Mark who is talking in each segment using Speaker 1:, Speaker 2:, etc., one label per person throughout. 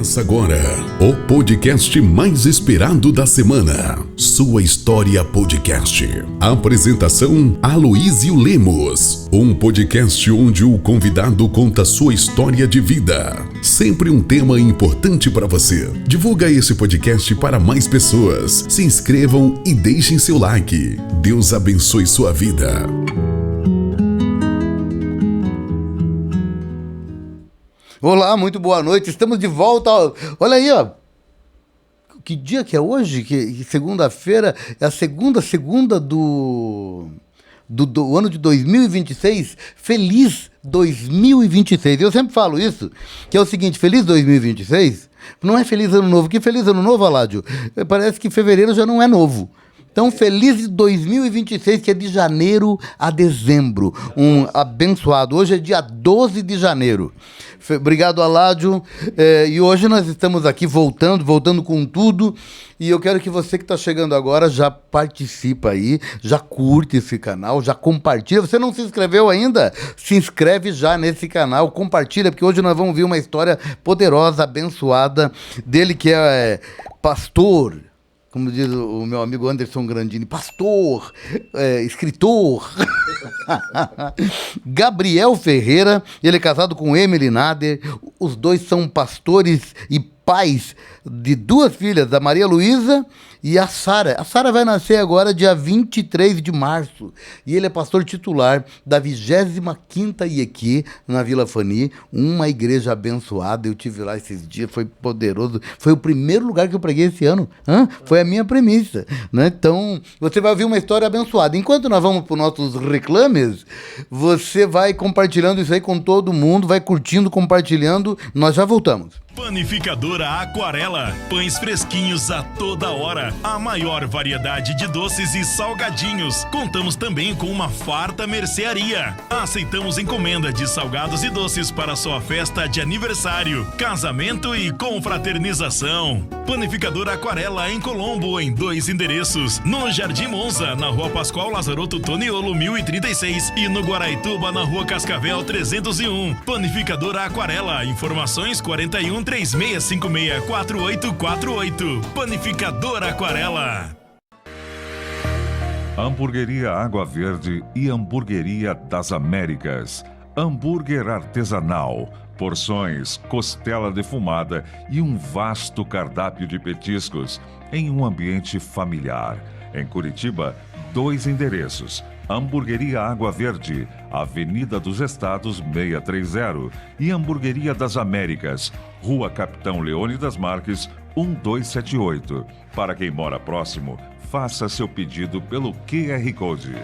Speaker 1: Começa agora o podcast mais esperado da semana. Sua História Podcast. Apresentação: Aloísio Lemos. Um podcast onde o convidado conta sua história de vida. Sempre um tema importante para você. Divulga esse podcast para mais pessoas. Se inscrevam e deixem seu like. Deus abençoe sua vida.
Speaker 2: Olá, muito boa noite, estamos de volta. Olha aí, ó. Que dia que é hoje? Que segunda-feira é a segunda do ano de 2026. Feliz 2026. Eu sempre falo isso, que é o seguinte: feliz 2026 não é feliz ano novo. Que feliz ano novo, Aládio? Parece que fevereiro já não é novo. Então, feliz 2026, que é de janeiro a dezembro. Um abençoado. Hoje é dia 12 de janeiro. Obrigado, Aládio. E hoje nós estamos aqui voltando com tudo. E eu quero que você que está chegando agora já participa aí, já curte esse canal, já compartilha. Você não se inscreveu ainda? Se inscreve já nesse canal, compartilha, porque hoje nós vamos ver uma história poderosa, abençoada, dele que é pastor, como diz o meu amigo Anderson Grandini, pastor, escritor, Gabriel Ferreira. Ele é casado com Emily Nader, os dois são pastores e pais de duas filhas, a Maria Luísa e a Sara. A Sara vai nascer agora dia 23 de março. E ele é pastor titular da 25ª IEQ na Vila Fani, uma igreja abençoada. Eu tive lá esses dias, foi poderoso. Foi o primeiro lugar que eu preguei esse ano. Foi a minha premissa, né? Então, você vai ouvir uma história abençoada. Enquanto nós vamos para os nossos reclames, você vai compartilhando isso aí com todo mundo, vai curtindo, compartilhando. Nós já voltamos.
Speaker 3: Panificadora Aquarela, pães fresquinhos a toda hora, a maior variedade de doces e salgadinhos. Contamos também com uma farta mercearia. Aceitamos encomenda de salgados e doces para sua festa de aniversário, casamento e confraternização. Panificadora Aquarela em Colombo, em 2 endereços: no Jardim Monza, na Rua Pascoal Lazarotto Toniolo 1036 e no Guaraituba, na Rua Cascavel 301. Panificadora Aquarela, informações 41 3656 4848. Panificadora Aquarela.
Speaker 4: Hamburgueria Água Verde e Hamburgueria das Américas. Hambúrguer artesanal, porções, costela defumada e um vasto cardápio de petiscos em um ambiente familiar. Em Curitiba, 2 endereços: Hamburgueria Água Verde, Avenida dos Estados 630, e Hamburgueria das Américas, Rua Capitão Leônidas Marques 1278. Para quem mora próximo, faça seu pedido pelo QR Code.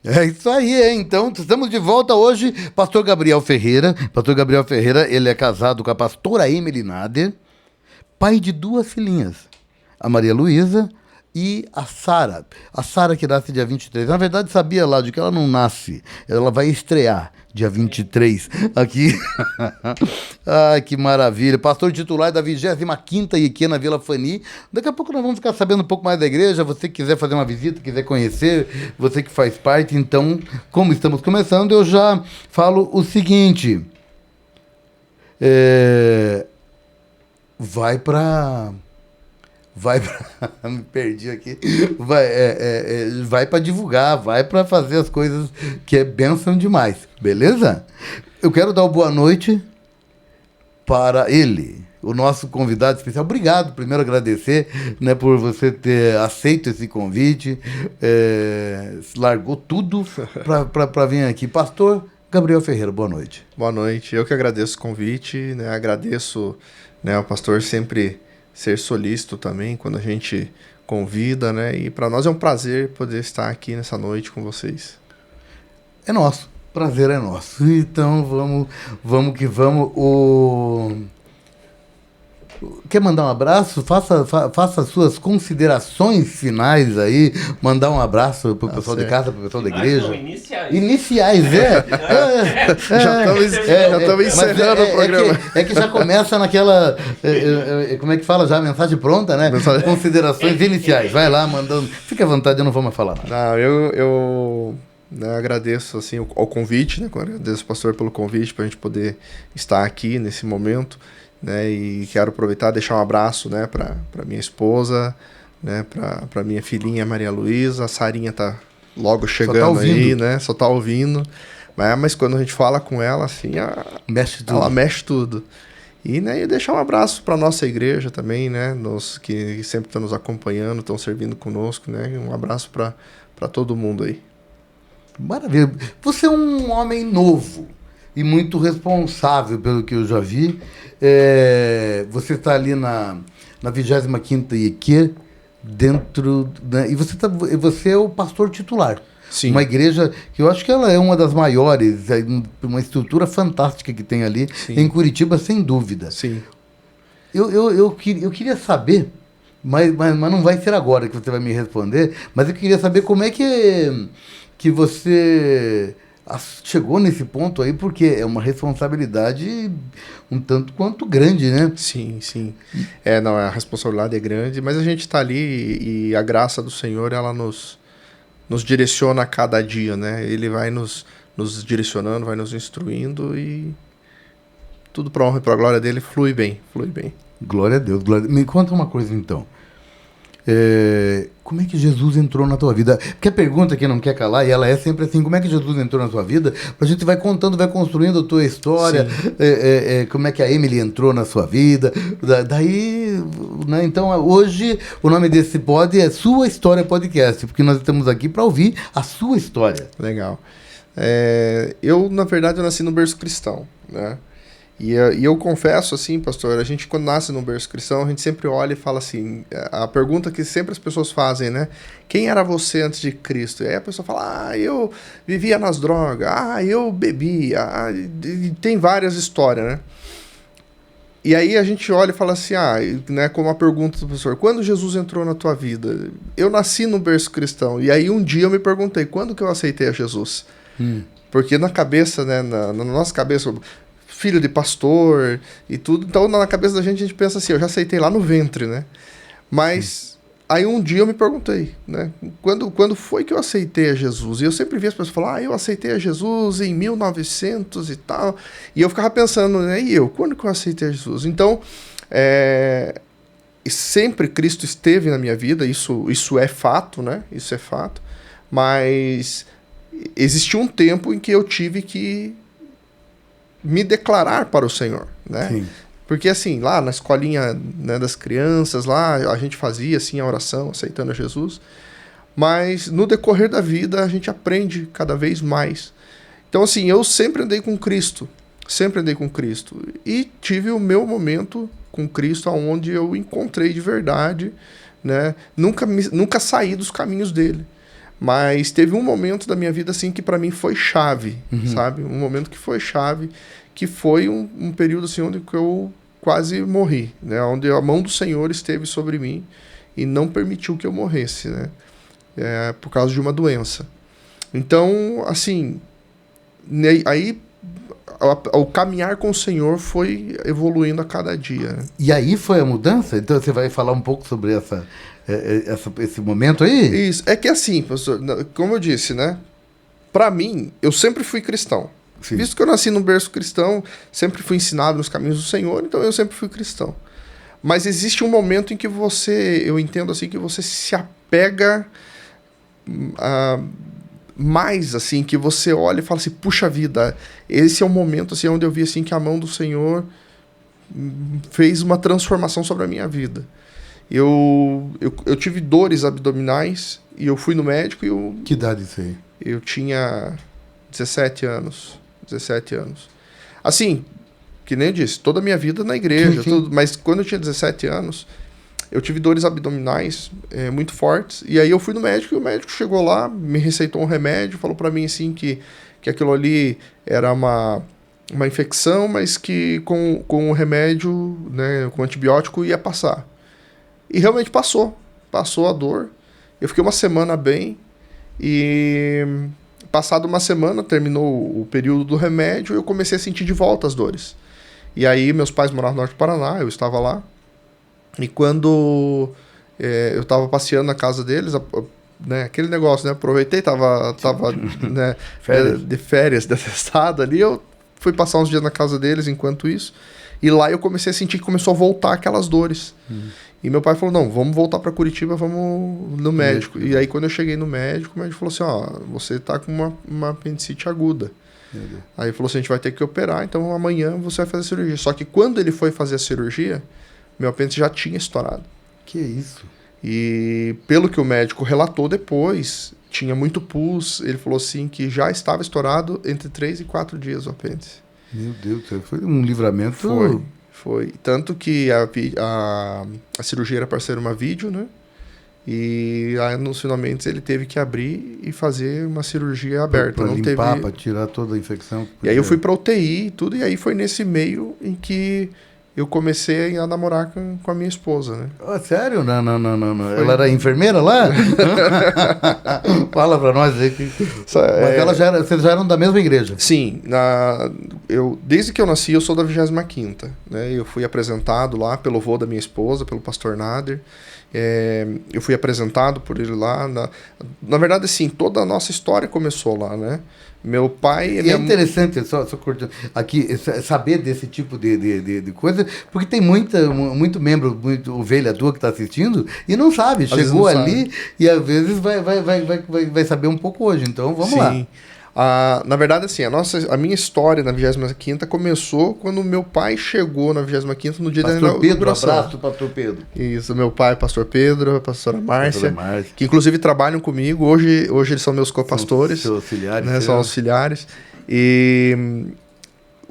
Speaker 2: É isso aí, hein? Então, estamos de volta hoje. Pastor Gabriel Ferreira. Pastor Gabriel Ferreira, ele é casado com a pastora Emily Nader, pai de 2 filhinhas, a Maria Luísa e a Sara. A Sara, que nasce dia 23. Na verdade, sabia lá de que ela não nasce. Ela vai estrear dia 23 aqui. Ai, que maravilha. Pastor titular da 25ª IEQ na Vila Fani. Daqui a pouco nós vamos ficar sabendo um pouco mais da igreja. Você que quiser fazer uma visita, quiser conhecer, você que faz parte. Então, como estamos começando, eu já falo o seguinte. Vai para vai pra... me perdi aqui. Vai para divulgar, vai para fazer as coisas que é bênção demais, beleza? Eu quero dar uma boa noite para ele, o nosso convidado especial. Obrigado, primeiro agradecer, né, por você ter aceito esse convite, largou tudo para vir aqui. Pastor Gabriel Ferreira, boa noite.
Speaker 5: Boa noite, eu que agradeço o convite, né, agradeço, né, o pastor sempre ser solícito também quando a gente convida, né, e para nós é um prazer poder estar aqui nessa noite com vocês.
Speaker 2: É nosso, prazer é nosso. Então vamos que vamos. Quer mandar um abraço? Faça as suas considerações finais aí. Mandar um abraço pro pessoal de casa, pro pessoal da igreja.
Speaker 6: Não, iniciais.
Speaker 2: Iniciais,
Speaker 5: Já estamos encerrando o programa.
Speaker 2: É que já começa naquela... como é que fala já? A mensagem pronta, né? Considerações iniciais. Vai lá, mandando. Fique à vontade, eu não vou mais falar nada.
Speaker 5: Não, eu né, agradeço assim, ao convite, né? Agradeço, pastor, pelo convite para a gente poder estar aqui nesse momento. Né, e quero aproveitar e deixar um abraço, né, para minha esposa, né, para minha filhinha Maria Luísa. A Sarinha tá logo chegando aí, né, só tá ouvindo, mas quando a gente fala com ela, assim, ela mexe tudo. E, né, e deixar um abraço para nossa igreja também, né, que sempre estão nos acompanhando, estão servindo conosco, né, um abraço para todo mundo aí.
Speaker 2: Maravilha. Você é um homem novo e muito responsável, pelo que eu já vi. Você está ali na 25ª IQ, dentro... Né, e você é o pastor titular.
Speaker 5: Sim.
Speaker 2: Uma igreja que eu acho que ela é uma das maiores, uma estrutura fantástica que tem ali. Sim. Em Curitiba, sem dúvida.
Speaker 5: Sim.
Speaker 2: Eu queria saber, mas não vai ser agora que você vai me responder, mas eu queria saber como é que você... chegou nesse ponto aí, porque é uma responsabilidade um tanto quanto grande, né?
Speaker 5: Sim, sim. A responsabilidade é grande, mas a gente está ali e a graça do Senhor, ela nos direciona a cada dia, né? Ele vai nos direcionando, vai nos instruindo e tudo para honra e para a glória dele flui bem.
Speaker 2: Glória a Deus. Me conta uma coisa, então. Como é que Jesus entrou na tua vida? Porque a pergunta que não quer calar, e ela é sempre assim, como é que Jesus entrou na tua vida? A gente vai contando, vai construindo a tua história, como é que a Emily entrou na sua vida. Daí, né, então, hoje, o nome desse pod é Sua História Podcast, porque nós estamos aqui para ouvir a sua história.
Speaker 5: Legal. Na verdade, eu nasci no berço cristão, né? E eu confesso, assim, pastor, a gente quando nasce num berço cristão, a gente sempre olha e fala assim, a pergunta que sempre as pessoas fazem, né? Quem era você antes de Cristo? E aí a pessoa fala, eu vivia nas drogas, eu bebia, e tem várias histórias, né? E aí a gente olha e fala assim, né, como a pergunta do professor, quando Jesus entrou na tua vida? Eu nasci num berço cristão, e aí um dia eu me perguntei, quando que eu aceitei a Jesus? Porque na cabeça, né, na nossa cabeça... filho de pastor e tudo, então na cabeça da gente pensa assim, eu já aceitei lá no ventre, né? Mas aí um dia eu me perguntei, né? Quando foi que eu aceitei a Jesus? E eu sempre vi as pessoas falar, eu aceitei a Jesus em 1900 e tal, e eu ficava pensando, né? E quando que eu aceitei a Jesus? Então, sempre Cristo esteve na minha vida, isso é fato, né? Isso é fato, mas existiu um tempo em que eu tive que me declarar para o Senhor, né? Sim. Porque assim, lá na escolinha, né, das crianças, lá a gente fazia assim a oração, aceitando a Jesus, mas no decorrer da vida a gente aprende cada vez mais. Então assim, eu sempre andei com Cristo e tive o meu momento com Cristo onde eu encontrei de verdade, né? Nunca saí dos caminhos dele. Mas teve um momento da minha vida assim que para mim foi chave, sabe? Um momento que foi chave, que foi um período assim onde eu quase morri, né? Onde a mão do Senhor esteve sobre mim e não permitiu que eu morresse, né? Por causa de uma doença. Então, assim, aí o caminhar com o Senhor foi evoluindo a cada dia. Né?
Speaker 2: E aí foi a mudança? Então você vai falar um pouco sobre esse momento aí?
Speaker 5: Isso. É que assim, pastor, como eu disse, né? Para mim, eu sempre fui cristão. Sim. Visto que eu nasci num berço cristão, sempre fui ensinado nos caminhos do Senhor, então eu sempre fui cristão. Mas existe um momento em que eu entendo assim, que você se apega mais, assim, que você olha e fala assim, puxa vida, esse é o momento, assim, onde eu vi, assim, que a mão do Senhor fez uma transformação sobre a minha vida. Eu tive dores abdominais e eu fui no médico e
Speaker 2: Que idade isso aí?
Speaker 5: eu tinha 17 anos. Assim, que nem eu disse, toda a minha vida na igreja,
Speaker 2: Sim.
Speaker 5: tudo, mas quando eu tinha 17 anos, eu tive dores abdominais muito fortes, e aí eu fui no médico, e o médico chegou lá, me receitou um remédio, falou pra mim assim que aquilo ali era uma infecção, mas que com o remédio, né, com o antibiótico ia passar. E realmente passou a dor. Eu fiquei uma semana bem, e passado uma semana, terminou o período do remédio, eu comecei a sentir de volta as dores. E aí meus pais moravam no Norte do Paraná, eu estava lá, e quando eu estava passeando na casa deles, né, aquele negócio, né, aproveitei, tava né, de férias, de atestado ali, eu fui passar uns dias na casa deles enquanto isso, e lá eu comecei a sentir que começou a voltar aquelas dores. E meu pai falou, não, vamos voltar para Curitiba, vamos no médico. E aí quando eu cheguei no médico, o médico falou assim, ó, você tá com uma apendicite aguda. Aí ele falou assim, a gente vai ter que operar, então amanhã você vai fazer a cirurgia. Só que quando ele foi fazer a cirurgia, meu apêndice já tinha estourado.
Speaker 2: Que isso?
Speaker 5: E pelo que o médico relatou depois, tinha muito pus, ele falou assim que já estava estourado entre 3 e 4 dias o apêndice.
Speaker 2: Meu Deus, foi um livramento.
Speaker 5: Foi. Tanto que a cirurgia era para ser uma vídeo, né? E aí, nos finalmente, ele teve que abrir e fazer uma cirurgia aberta.
Speaker 2: Para limpar, para tirar toda a infecção.
Speaker 5: E aí eu fui para UTI e tudo, e aí foi nesse meio em que eu comecei a namorar com a minha esposa, né?
Speaker 2: Oh, sério? Não. Ela era enfermeira lá? Fala pra nós aí. Mas vocês já eram da mesma igreja?
Speaker 5: Sim. Desde que eu nasci, eu sou da 25ª. Né? Eu fui apresentado lá pelo avô da minha esposa, pelo pastor Nader. Eu fui apresentado por ele lá. Na verdade, assim, toda a nossa história começou lá, né? Meu pai...
Speaker 2: É interessante, só cortando aqui, saber desse tipo de coisa, porque tem muito membro, muito ovelha tua que está assistindo e não sabe, chegou ali sabe. E às vezes vai saber um pouco hoje, então vamos lá.
Speaker 5: Na verdade, assim, a minha história na 25ª começou quando meu pai chegou na 25ª no dia da inauguração.
Speaker 2: Pedro, abraço, pastor Pedro.
Speaker 5: Isso, meu pai, pastor Pedro, a pastora Márcia, que inclusive trabalham comigo. Hoje eles são meus copastores. São auxiliares. Né, são auxiliares. E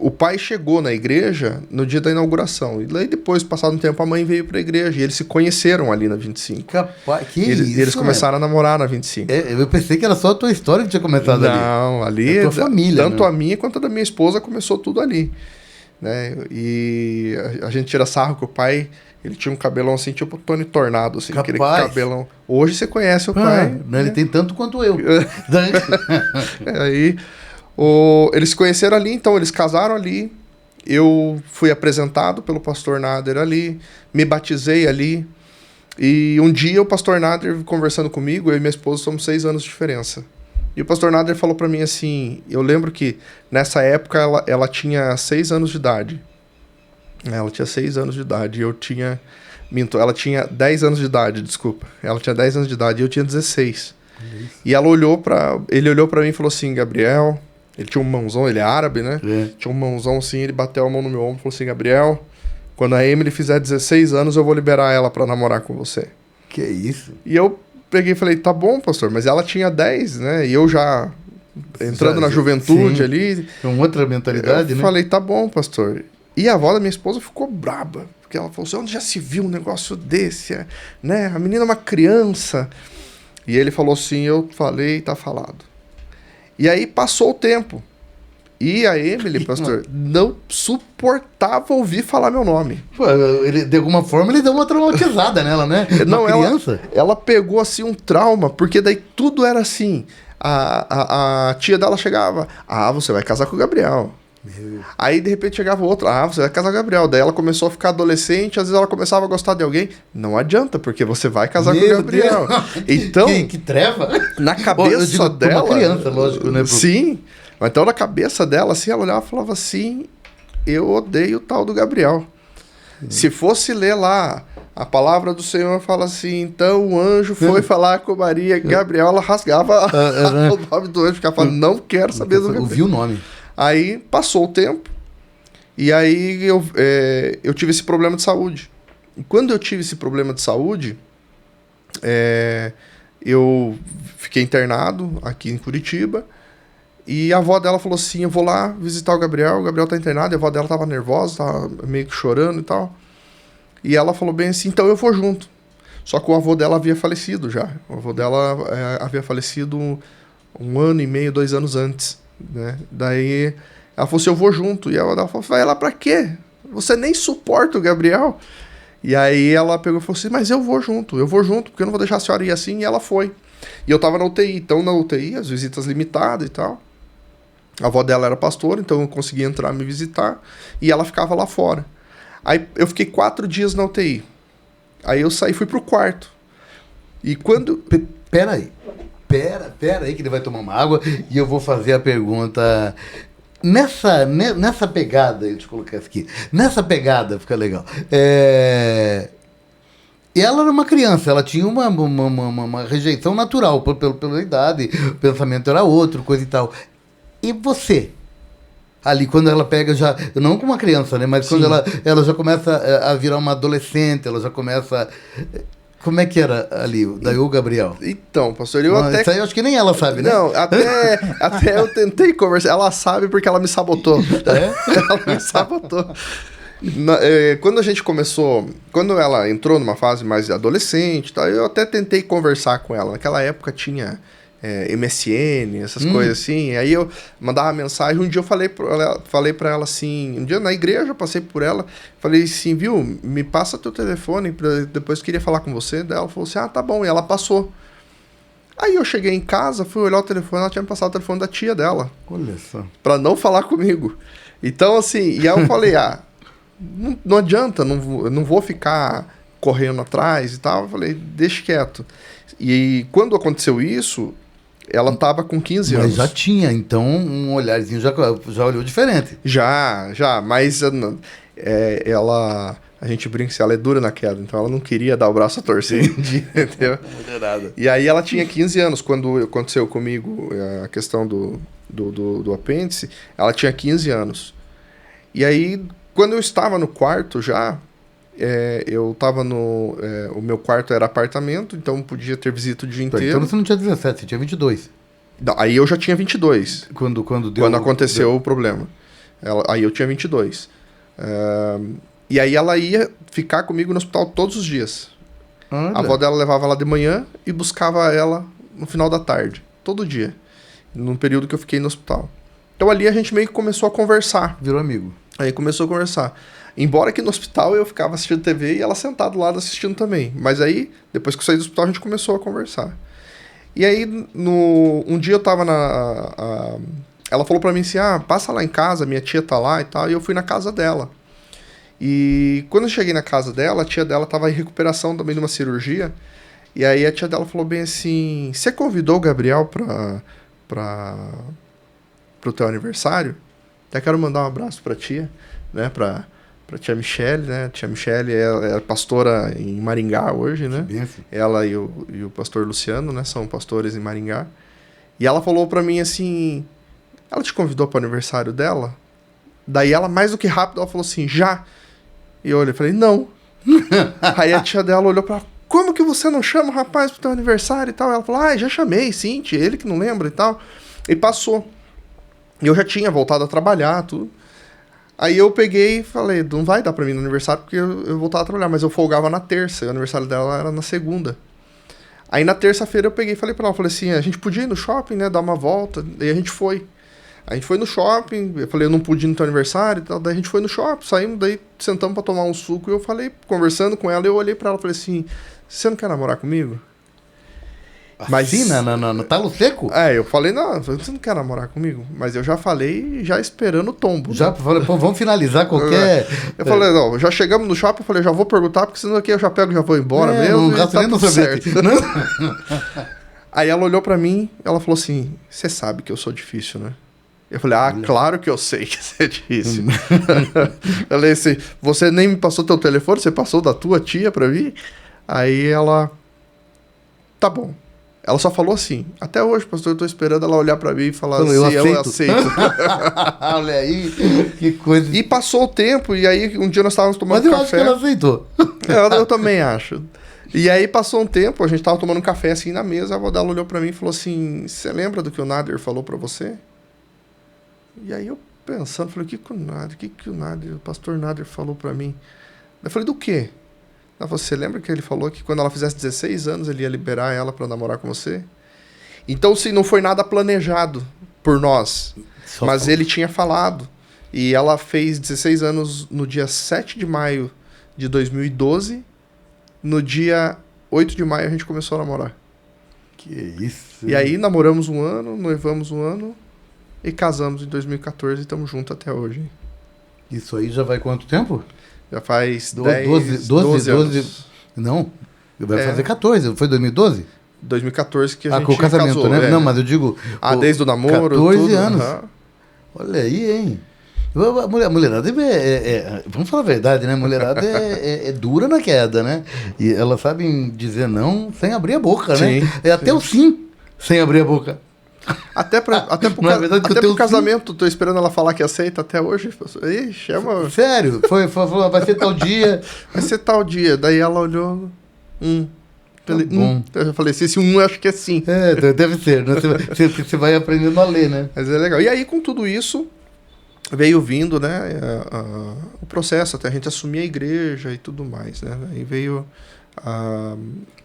Speaker 5: o pai chegou na igreja no dia da inauguração. E daí depois, passado um tempo, a mãe veio para a igreja. E eles se conheceram ali na 25.
Speaker 2: Capaz, que
Speaker 5: eles começaram a namorar na 25.
Speaker 2: Eu pensei que era só a tua história que tinha começado ali.
Speaker 5: Não, ali...
Speaker 2: É a tua família,
Speaker 5: tanto
Speaker 2: né?
Speaker 5: a minha quanto a da minha esposa começou tudo ali. Né? E a gente tira sarro que o pai... Ele tinha um cabelão assim, tipo Tony Tornado, assim.
Speaker 2: Capaz.
Speaker 5: Aquele cabelão. Hoje você conhece o pai.
Speaker 2: Né? Ele tem tanto quanto eu.
Speaker 5: Aí... eles se conheceram ali, então eles casaram ali. Eu fui apresentado pelo pastor Nader ali, me batizei ali. E um dia o pastor Nader conversando comigo, eu e minha esposa somos 6 anos de diferença. E o pastor Nader falou pra mim assim, eu lembro que nessa época ela tinha 6 anos de idade. Ela tinha 6 anos de idade e eu tinha... ela tinha 10 anos de idade, desculpa. Ela tinha 10 anos de idade e eu tinha 16. E ele olhou pra mim e falou assim, Gabriel... Ele tinha um mãozão, ele é árabe, né? Tinha um mãozão assim, ele bateu a mão no meu ombro e falou assim, Gabriel, quando a Emily fizer 16 anos, eu vou liberar ela pra namorar com você.
Speaker 2: Que isso?
Speaker 5: E eu peguei e falei, tá bom, pastor, mas ela tinha 10, né? E eu já entrando na juventude ali.
Speaker 2: Com outra mentalidade, né?
Speaker 5: Eu falei, tá bom, pastor. E a avó da minha esposa ficou braba, porque ela falou assim, onde já se viu um negócio desse, né? A menina é uma criança. E ele falou assim, eu falei, tá falado. E aí passou o tempo. E a Emily, pastor, não suportava ouvir falar meu nome.
Speaker 2: Pô, de alguma forma ele deu uma traumatizada nela, né?
Speaker 5: Não, ela pegou assim um trauma, porque daí tudo era assim. A tia dela chegava, você vai casar com o Gabriel. Aí de repente chegava outro, você vai casar com o Gabriel. Daí ela começou a ficar adolescente, às vezes ela começava a gostar de alguém. Não adianta, porque você vai casar com o Gabriel. Então,
Speaker 2: que treva.
Speaker 5: Na cabeça dela,
Speaker 2: uma criança, lógico, né?
Speaker 5: Sim. Então na cabeça dela, assim, ela olhava e falava assim, eu odeio o tal do Gabriel. Se fosse ler lá, a palavra do Senhor fala assim, então o anjo foi falar com Maria, Gabriel, ela rasgava o nome do anjo, ficava falando, não quero saber do Gabriel.
Speaker 2: Ouvi o nome. Aí
Speaker 5: passou o tempo, e aí eu tive esse problema de saúde. E quando eu tive esse problema de saúde, eu fiquei internado aqui em Curitiba, e a avó dela falou assim, eu vou lá visitar o Gabriel tá internado, e a avó dela tava nervosa, tava meio que chorando e tal. E ela falou bem assim, então eu vou junto. Só que o avô dela havia falecido já. O avô dela havia falecido 1 ano e meio, 2 anos antes, né? Daí ela falou assim, eu vou junto. E a avó dela falou, vai lá pra quê? Você nem suporta o Gabriel. E aí ela pegou e falou assim, mas eu vou junto, porque eu não vou deixar a senhora ir assim. E ela foi. E eu tava na UTI, então na UTI, as visitas limitadas e tal. A avó dela era pastora, então eu conseguia entrar me visitar. E ela ficava lá fora. Aí eu fiquei 4 dias na UTI. Aí eu saí, fui pro quarto. E quando...
Speaker 2: Pera aí que ele vai tomar uma água e eu vou fazer a pergunta... Nessa pegada, eu te coloquei aqui. Nessa pegada, fica legal. Ela era uma criança, ela tinha uma rejeição natural pela idade, o pensamento era outro, coisa e tal. E você? Ali, quando ela pega já... Não como uma criança, né? Mas quando ela já começa a virar uma adolescente, ela já começa... Como é que era ali, daí o Gabriel?
Speaker 5: Então, pastor,
Speaker 2: Isso aí eu acho que nem ela sabe, né?
Speaker 5: Não, até eu tentei conversar. Ela sabe porque ela me sabotou. Ela me sabotou. Quando a gente começou... Quando ela entrou numa fase mais adolescente, tá, eu até tentei conversar com ela. Naquela época tinha... MSN, essas coisas assim. Aí eu mandava mensagem. Um dia eu falei pra ela assim, um dia na igreja eu passei por ela, falei assim, viu, me passa teu telefone, depois eu queria falar com você. Daí ela falou assim, tá bom, e ela passou. Aí eu cheguei em casa, fui olhar o telefone, ela tinha me passado o telefone da tia dela.
Speaker 2: Olha só.
Speaker 5: Pra não falar comigo. Então assim, e aí eu falei, não adianta, não vou ficar correndo atrás e tal. Eu falei, deixa quieto. E quando aconteceu isso, ela tava com 15 anos.
Speaker 2: Mas já tinha, então, um olharzinho, já olhou diferente.
Speaker 5: Já, mas ela... A gente brinca se ela é dura na queda, então ela não queria dar o braço a torcer, entendeu? E aí ela tinha 15 anos, quando aconteceu comigo a questão do apêndice, ela tinha 15 anos. E aí, quando eu estava no quarto já... eu tava o meu quarto era apartamento, então podia ter visita o dia inteiro.
Speaker 2: Então você não tinha 17, você tinha 22.
Speaker 5: Aí eu já tinha 22.
Speaker 2: Quando
Speaker 5: aconteceu o problema. Aí eu tinha 22. E aí ela ia ficar comigo no hospital todos os dias.
Speaker 2: Olha.
Speaker 5: A avó dela levava ela de manhã e buscava ela no final da tarde. Todo dia. No período que eu fiquei no hospital. Então ali a gente meio que começou a conversar.
Speaker 2: Virou amigo.
Speaker 5: Aí começou a conversar. Embora que no hospital eu ficava assistindo TV e ela sentada do lado assistindo também. Mas aí, depois que eu saí do hospital, a gente começou a conversar. E aí, um dia eu tava ela falou pra mim assim, passa lá em casa, minha tia tá lá e tal. E eu fui na casa dela. E quando eu cheguei na casa dela, a tia dela tava em recuperação também de uma cirurgia. E aí a tia dela falou bem assim, você convidou o Gabriel pro teu aniversário? Até quero mandar um abraço pra tia, né, pra tia Michele, né? A tia Michele é pastora em Maringá hoje, né? Ela e o pastor Luciano, né? São pastores em Maringá. E ela falou pra mim assim... Ela te convidou pro aniversário dela? Daí ela, mais do que rápido, ela falou assim, já? E eu olhei e falei, não. Aí a tia dela olhou pra ela, como que você não chama o rapaz pro teu aniversário e tal? Ela falou, já chamei, sim, tia, ele que não lembra e tal. E passou. E eu já tinha voltado a trabalhar, tudo. Aí eu peguei e falei, não vai dar pra mim no aniversário, porque eu voltava a trabalhar, mas eu folgava na terça, e o aniversário dela era na segunda. Aí na terça-feira eu peguei e falei pra ela, falei assim, a gente podia ir no shopping, né, dar uma volta, e a gente foi. A gente foi no shopping, eu falei, eu não pude ir no teu aniversário e tal, daí a gente foi no shopping, saímos, daí sentamos pra tomar um suco, e eu falei, conversando com ela, eu olhei pra ela e falei assim, você não quer namorar comigo?
Speaker 2: Mas sim, no talo seco?
Speaker 5: Eu falei, não, você não quer namorar comigo? Mas eu já falei, já esperando o tombo.
Speaker 2: Já falei, pô, vamos finalizar qualquer...
Speaker 5: Eu falei, não, já chegamos no shopping, eu falei, já vou perguntar, porque senão aqui eu já pego e já vou embora mesmo.
Speaker 2: Não gasto nem no sorvete.
Speaker 5: Aí ela olhou pra mim, ela falou assim, você sabe que eu sou difícil, né? Eu falei, claro que eu sei que você disse. Eu falei assim, você nem me passou teu telefone, você passou da tua tia pra mim? Aí ela, tá bom. Ela só falou assim, até hoje, pastor, eu tô esperando ela olhar pra mim e falar assim, eu aceito.
Speaker 2: Olha aí, que coisa.
Speaker 5: E passou o tempo, e aí um dia nós estávamos tomando café.
Speaker 2: Mas eu acho que ela aceitou.
Speaker 5: Eu também acho. E aí passou um tempo, a gente tava tomando um café assim na mesa, a avó dela olhou pra mim e falou assim, você lembra do que o Nader falou pra você? E aí eu pensando, falei, o que o Nader, o pastor Nader falou pra mim? Eu falei, do quê? Ela falou, você lembra que ele falou que quando ela fizesse 16 anos ele ia liberar ela pra namorar com você? Então, sim, não foi nada planejado por nós, mas ele tinha falado. E ela fez 16 anos no dia 7 de maio de 2012. No dia 8 de maio a gente começou a namorar.
Speaker 2: Que isso.
Speaker 5: E aí namoramos um ano, noivamos um ano e casamos em 2014 e estamos juntos até hoje.
Speaker 2: Isso aí já vai quanto tempo?
Speaker 5: Já faz
Speaker 2: 12
Speaker 5: anos.
Speaker 2: Não, vai fazer 14. Foi 2012?
Speaker 5: 2014 que a gente
Speaker 2: com o casamento,
Speaker 5: casou,
Speaker 2: né? Não, mas eu digo...
Speaker 5: desde o namoro,
Speaker 2: 14
Speaker 5: tudo.
Speaker 2: anos. Olha aí, hein? A mulherada vamos falar a verdade, né? A mulherada é dura na queda, né? E elas sabem dizer não sem abrir a boca, né? Até o sim sem abrir a boca.
Speaker 5: Até pro casamento, tô esperando ela falar que aceita até hoje. Ixi,
Speaker 2: Sério? Falou, vai ser tal dia.
Speaker 5: Vai ser tal dia. Daí ela olhou.
Speaker 2: Bom.
Speaker 5: Eu falei, se esse eu acho que é sim.
Speaker 2: Deve ser. Né? Você vai aprendendo a ler, né?
Speaker 5: Mas é legal. E aí, com tudo isso, veio vindo, né, o processo, até a gente assumir a igreja e tudo mais, né? Aí veio a...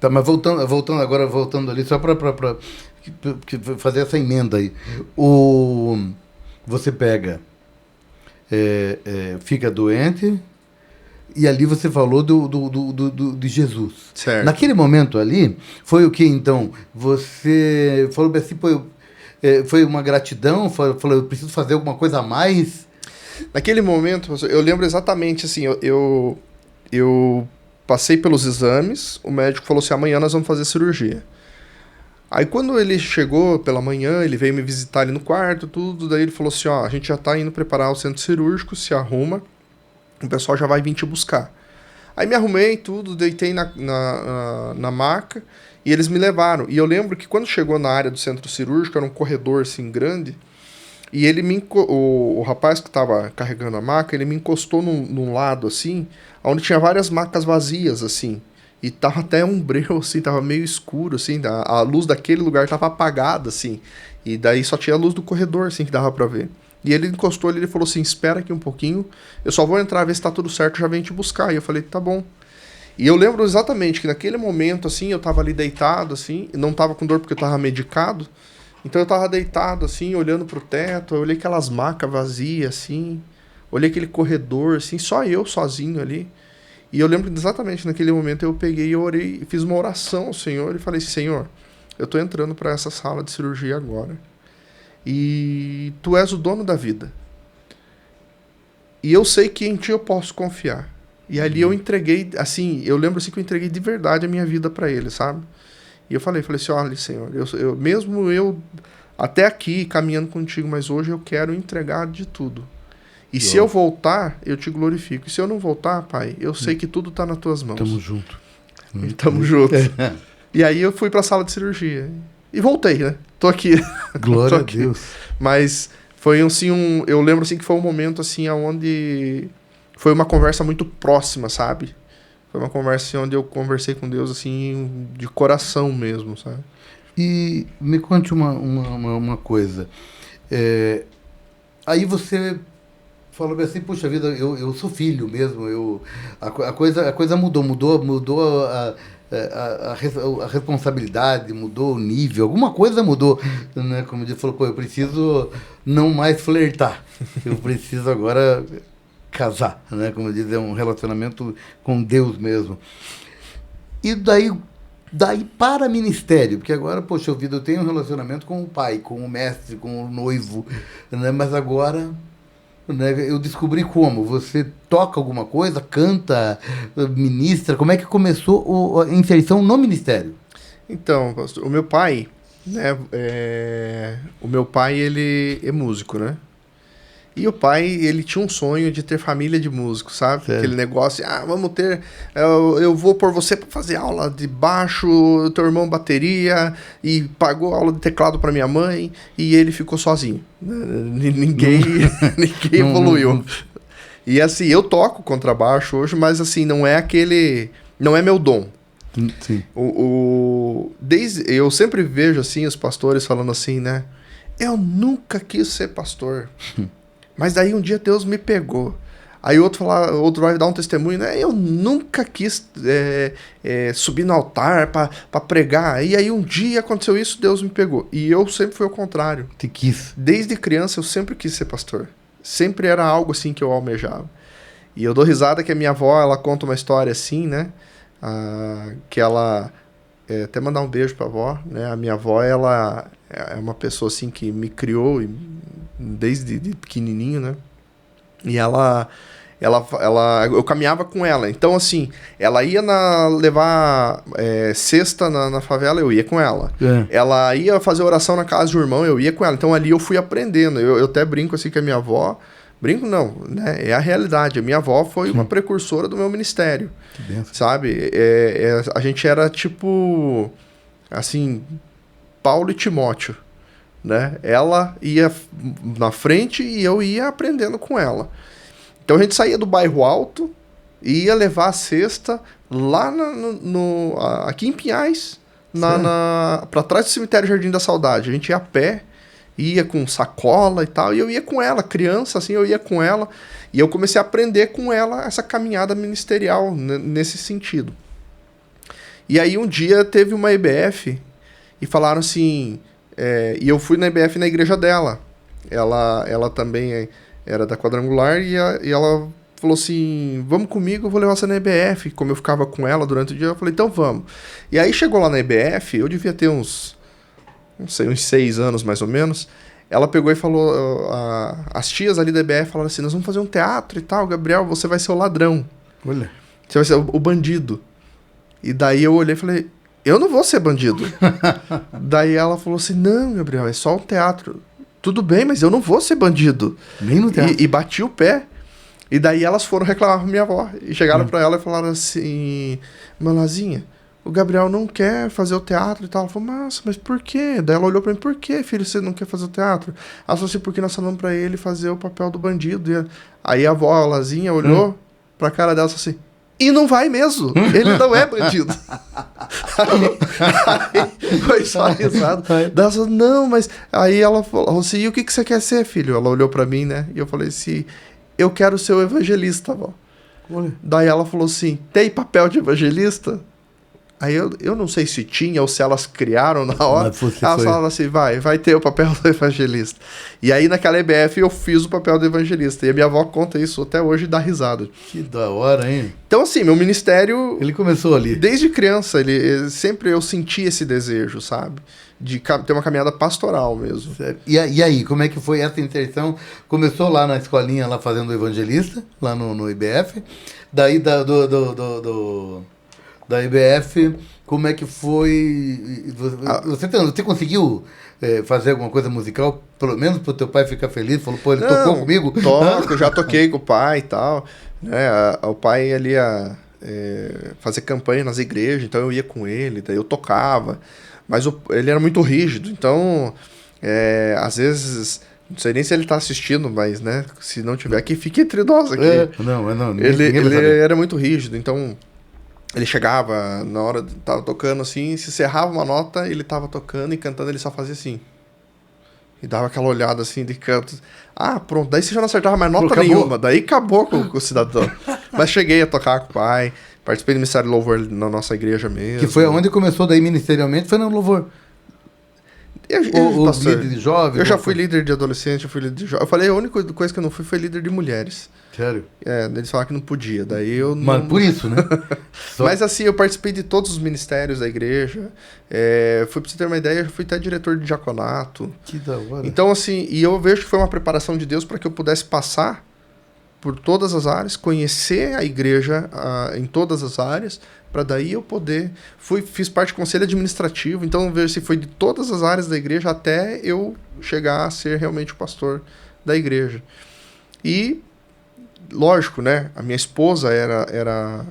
Speaker 2: Tá, mas voltando ali, só para fazer essa emenda aí. Você pega, fica doente, e ali você falou de Jesus.
Speaker 5: Certo.
Speaker 2: Naquele momento ali, foi o que então? Você falou assim, foi uma gratidão? Falou, eu preciso fazer alguma coisa a mais?
Speaker 5: Naquele momento, eu lembro exatamente assim, eu passei pelos exames, o médico falou assim, amanhã nós vamos fazer cirurgia. Aí quando ele chegou pela manhã, ele veio me visitar ali no quarto, tudo, daí ele falou assim, a gente já tá indo preparar o centro cirúrgico, se arruma, o pessoal já vai vir te buscar. Aí me arrumei, tudo, deitei na maca, e eles me levaram. E eu lembro que quando chegou na área do centro cirúrgico, era um corredor assim grande, e ele o rapaz que estava carregando a maca, ele me encostou num lado assim, onde tinha várias macas vazias assim. E tava até um breu, assim, tava meio escuro, assim, a luz daquele lugar tava apagada, assim. E daí só tinha a luz do corredor, assim, que dava pra ver. E ele encostou ali, ele falou assim, espera aqui um pouquinho, eu só vou entrar, ver se tá tudo certo, já vem te buscar. E eu falei, tá bom. E eu lembro exatamente que naquele momento, assim, eu tava ali deitado, assim, e não tava com dor porque eu tava medicado. Então eu tava deitado, assim, olhando pro teto, eu olhei aquelas macas vazias, assim, olhei aquele corredor, assim, só eu sozinho ali. E eu lembro exatamente naquele momento eu peguei e orei, fiz uma oração ao Senhor e falei, Senhor, eu tô entrando para essa sala de cirurgia agora. E Tu és o dono da vida. E eu sei que em Ti eu posso confiar. E ali eu entreguei, assim, eu lembro assim que eu entreguei de verdade a minha vida para Ele, sabe? E eu falei assim, olha, Senhor, mesmo eu até aqui caminhando contigo, mas hoje eu quero entregar de tudo. E se eu voltar, eu te glorifico. E se eu não voltar, Pai, eu sei que tudo está nas tuas mãos.
Speaker 2: Tamo junto.
Speaker 5: Tamo junto. E aí eu fui para a sala de cirurgia. E voltei, né? Tô aqui.
Speaker 2: Glória a Deus.
Speaker 5: Mas foi assim, eu lembro assim que foi um momento assim onde foi uma conversa muito próxima, sabe? Foi uma conversa assim, onde eu conversei com Deus assim de coração mesmo, sabe?
Speaker 2: E me conte uma coisa. Aí você falou assim, puxa vida, eu sou filho mesmo, a coisa mudou a responsabilidade, mudou o nível, alguma coisa mudou, né? Como ele falou, eu preciso não mais flertar, eu preciso agora casar, né? Como diz, é um relacionamento com Deus mesmo. E daí para ministério, porque agora, poxa vida, eu tenho um relacionamento com o pai, com o mestre, com o noivo, né? Mas agora, né, eu descobri como. Você toca alguma coisa, canta, ministra, como é que começou a inserção no ministério?
Speaker 5: Então, pastor, o meu pai, né, meu pai, ele é músico, né? E o pai, ele tinha um sonho de ter família de músicos, sabe?
Speaker 2: Sério?
Speaker 5: Aquele negócio, vamos ter... Eu vou pôr você pra fazer aula de baixo, teu irmão bateria, e pagou aula de teclado pra minha mãe, e ele ficou sozinho. Ninguém evoluiu. E assim, eu toco contrabaixo hoje, mas assim, não é meu dom.
Speaker 2: Sim.
Speaker 5: Eu sempre vejo assim os pastores falando assim, né? Eu nunca quis ser pastor. Mas daí um dia Deus me pegou. Aí outro vai dar um testemunho, né? Eu nunca quis subir no altar pra pregar. E aí um dia aconteceu isso, Deus me pegou. E eu sempre fui ao contrário.
Speaker 2: Te quis.
Speaker 5: Desde criança eu sempre quis ser pastor. Sempre era algo assim que eu almejava. E eu dou risada que a minha avó, ela conta uma história assim, né? Que ela... até mandar um beijo pra avó, né? A minha avó, ela é uma pessoa assim que me criou desde pequenininho, né? E eu caminhava com ela. Então, assim, ela ia levar cesta na favela, eu ia com ela. Ela ia fazer oração na casa do irmão, eu ia com ela. Então, ali eu fui aprendendo. Eu até brinco assim que a minha avó... Brinco não, né? É a realidade. A minha avó foi uma precursora do meu ministério.
Speaker 2: Que benção.
Speaker 5: Sabe? A gente era tipo... Assim... Paulo e Timóteo, né? Ela ia na frente e eu ia aprendendo com ela. Então a gente saía do bairro Alto e ia levar a cesta lá aqui em Pinhais, para trás do cemitério Jardim da Saudade. A gente ia a pé, ia com sacola e tal, e eu ia com ela, criança, assim, eu ia com ela, e eu comecei a aprender com ela essa caminhada ministerial nesse sentido. E aí um dia teve uma EBF e falaram assim, e eu fui na EBF na igreja dela. Ela também era da Quadrangular e ela falou assim, vamos comigo, eu vou levar você na EBF. Como eu ficava com ela durante o dia, eu falei, então vamos. E aí chegou lá na EBF, eu devia ter uns 6 anos mais ou menos. Ela pegou e falou, as tias ali da EBF falaram assim, nós vamos fazer um teatro e tal, Gabriel, você vai ser o ladrão.
Speaker 2: Olha.
Speaker 5: Você vai ser o bandido. E daí eu olhei e falei, eu não vou ser bandido. Daí ela falou assim, não, Gabriel, é só um teatro. Tudo bem, mas eu não vou ser bandido.
Speaker 2: Nem no teatro.
Speaker 5: E bati o pé. E daí elas foram reclamar pra minha avó. E chegaram pra ela e falaram assim, Manazinha, o Gabriel não quer fazer o teatro e tal. Ela falou, mas por quê? Daí ela olhou pra mim, por que, filho, você não quer fazer o teatro? Ela falou assim, porque nós falamos pra ele fazer o papel do bandido. Aí a avó, a Lazinha, olhou pra cara dela e falou assim, e não vai mesmo, ele não é bandido. aí foi só risada. Daí ela falou, não, mas... Aí ela falou assim, e o que você quer ser, filho? Ela olhou pra mim, né? E eu falei assim, eu quero ser o evangelista, avó. Daí ela falou assim, tem papel de evangelista? Aí eu não sei se tinha ou se elas criaram na hora. Elas falaram assim, vai ter o papel do evangelista. E aí naquela EBF eu fiz o papel do evangelista. E a minha avó conta isso até hoje e dá risada.
Speaker 2: Que da hora, hein?
Speaker 5: Então assim, meu ministério...
Speaker 2: Ele começou ali.
Speaker 5: Desde criança, sempre eu senti esse desejo, sabe? De ter uma caminhada pastoral mesmo.
Speaker 2: Sério. E aí, como é que foi essa inserção? Começou lá na escolinha, lá fazendo evangelista, lá no IBF. Daí da IBF, como é que foi? Você conseguiu fazer alguma coisa musical, pelo menos pro teu pai ficar feliz? Falou, pô, ele tocou comigo?
Speaker 5: Eu já toquei com o pai e tal. Né? O pai ele ia fazer campanha nas igrejas, então eu ia com ele, daí eu tocava. Mas ele era muito rígido, então às vezes... Não sei nem se ele tá assistindo, mas, né? Se não tiver aqui, fique entre nós aqui.
Speaker 2: Não.
Speaker 5: Ele era muito rígido, então... Ele chegava, na hora, tava tocando assim, se encerrava uma nota, ele tava tocando e cantando, ele só fazia assim. E dava aquela olhada assim de canto. Pronto, daí você já não acertava mais nota nenhuma, daí acabou com o cidadão. Mas cheguei a tocar com o pai, participei do Ministério de Louvor na nossa igreja mesmo.
Speaker 2: Que foi aonde começou daí ministerialmente, foi no Louvor. Líder de jovens?
Speaker 5: Eu já fui líder de adolescente, eu fui líder de jovem. Eu falei, a única coisa que eu não fui foi líder de mulheres.
Speaker 2: Sério?
Speaker 5: Eles falaram que não podia, daí eu não...
Speaker 2: Mas por isso, né?
Speaker 5: Mas assim, eu participei de todos os ministérios da igreja. Fui, pra você ter uma ideia, eu fui até diretor de diaconato.
Speaker 2: Que da hora.
Speaker 5: Então assim, e eu vejo que foi uma preparação de Deus para que eu pudesse passar por todas as áreas, conhecer a igreja em todas as áreas, para daí eu poder... Fiz parte do conselho administrativo, então ver se foi de todas as áreas da igreja até eu chegar a ser realmente o pastor da igreja. E, lógico, né? A minha esposa era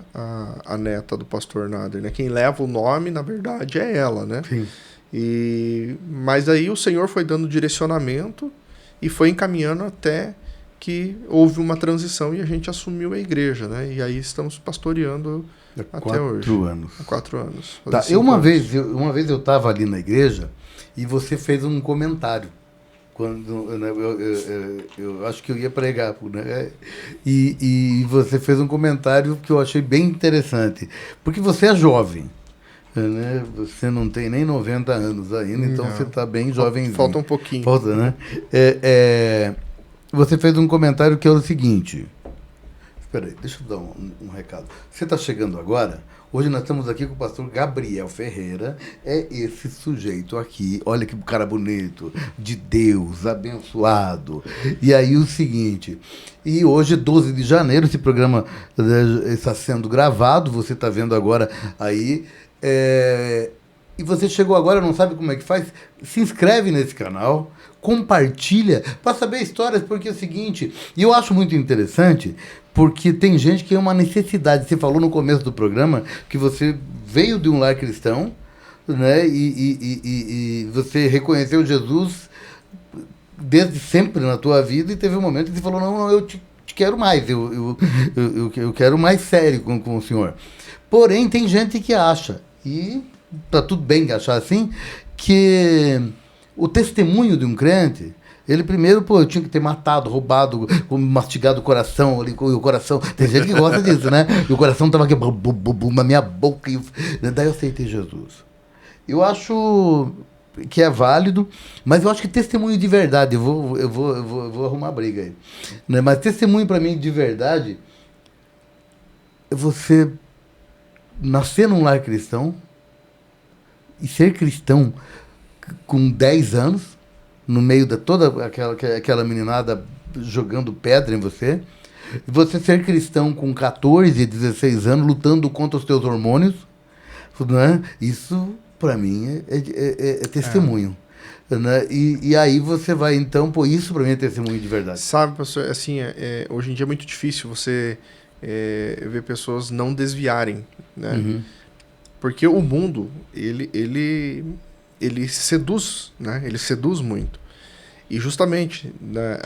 Speaker 5: a neta do pastor Nader, né? Quem leva o nome, na verdade, é ela, né?
Speaker 2: Sim.
Speaker 5: Mas aí o Senhor foi dando direcionamento e foi encaminhando até que houve uma transição e a gente assumiu a igreja, né? E aí estamos pastoreando até hoje.
Speaker 2: 4 anos.
Speaker 5: Há 4 anos.
Speaker 2: Tá, uma vez eu estava ali na igreja e você fez um comentário. Quando eu acho que eu ia pregar, né? E você fez um comentário que eu achei bem interessante. Porque você é jovem. Né? Você não tem nem 90 anos ainda, então você está bem jovenzinho.
Speaker 5: Falta um pouquinho.
Speaker 2: Falta, né? Você fez um comentário que é o seguinte. Espera aí, deixa eu dar um recado. Você está chegando agora? Hoje nós estamos aqui com o pastor Gabriel Ferreira. É esse sujeito aqui, olha que cara bonito, de Deus, abençoado. E aí o seguinte, e hoje, 12 de janeiro, esse programa está sendo gravado, você está vendo agora aí. E você chegou agora, não sabe como é que faz? Se inscreve nesse canal, compartilha, para saber histórias, porque é o seguinte, e eu acho muito interessante, porque tem gente que tem uma necessidade. Você falou no começo do programa que você veio de um lar cristão, né? E você reconheceu Jesus desde sempre na tua vida e teve um momento que você falou, não, eu te quero mais, eu quero mais sério com o senhor. Porém, tem gente que acha, e tá tudo bem achar assim, que o testemunho de um crente, ele primeiro, eu tinha que ter matado, roubado, mastigado o coração, ali, o coração, tem gente que gosta disso, né? E o coração tava aqui, na minha boca, daí eu aceitei Jesus. Eu acho que é válido, mas eu acho que testemunho de verdade, eu vou arrumar briga aí, né? Mas testemunho para mim de verdade é você nascer num lar cristão e ser cristão com 10 anos, no meio de toda aquela meninada jogando pedra em você, e você ser cristão com 14, 16 anos, lutando contra os teus hormônios, né? Isso, para mim, é testemunho. Né? E aí você vai, então, isso para mim é testemunho de verdade.
Speaker 5: Sabe, pastor, assim, hoje em dia é muito difícil você ver pessoas não desviarem, né?
Speaker 2: Uhum.
Speaker 5: Porque o mundo, ele seduz, né? Ele seduz muito. E justamente, né,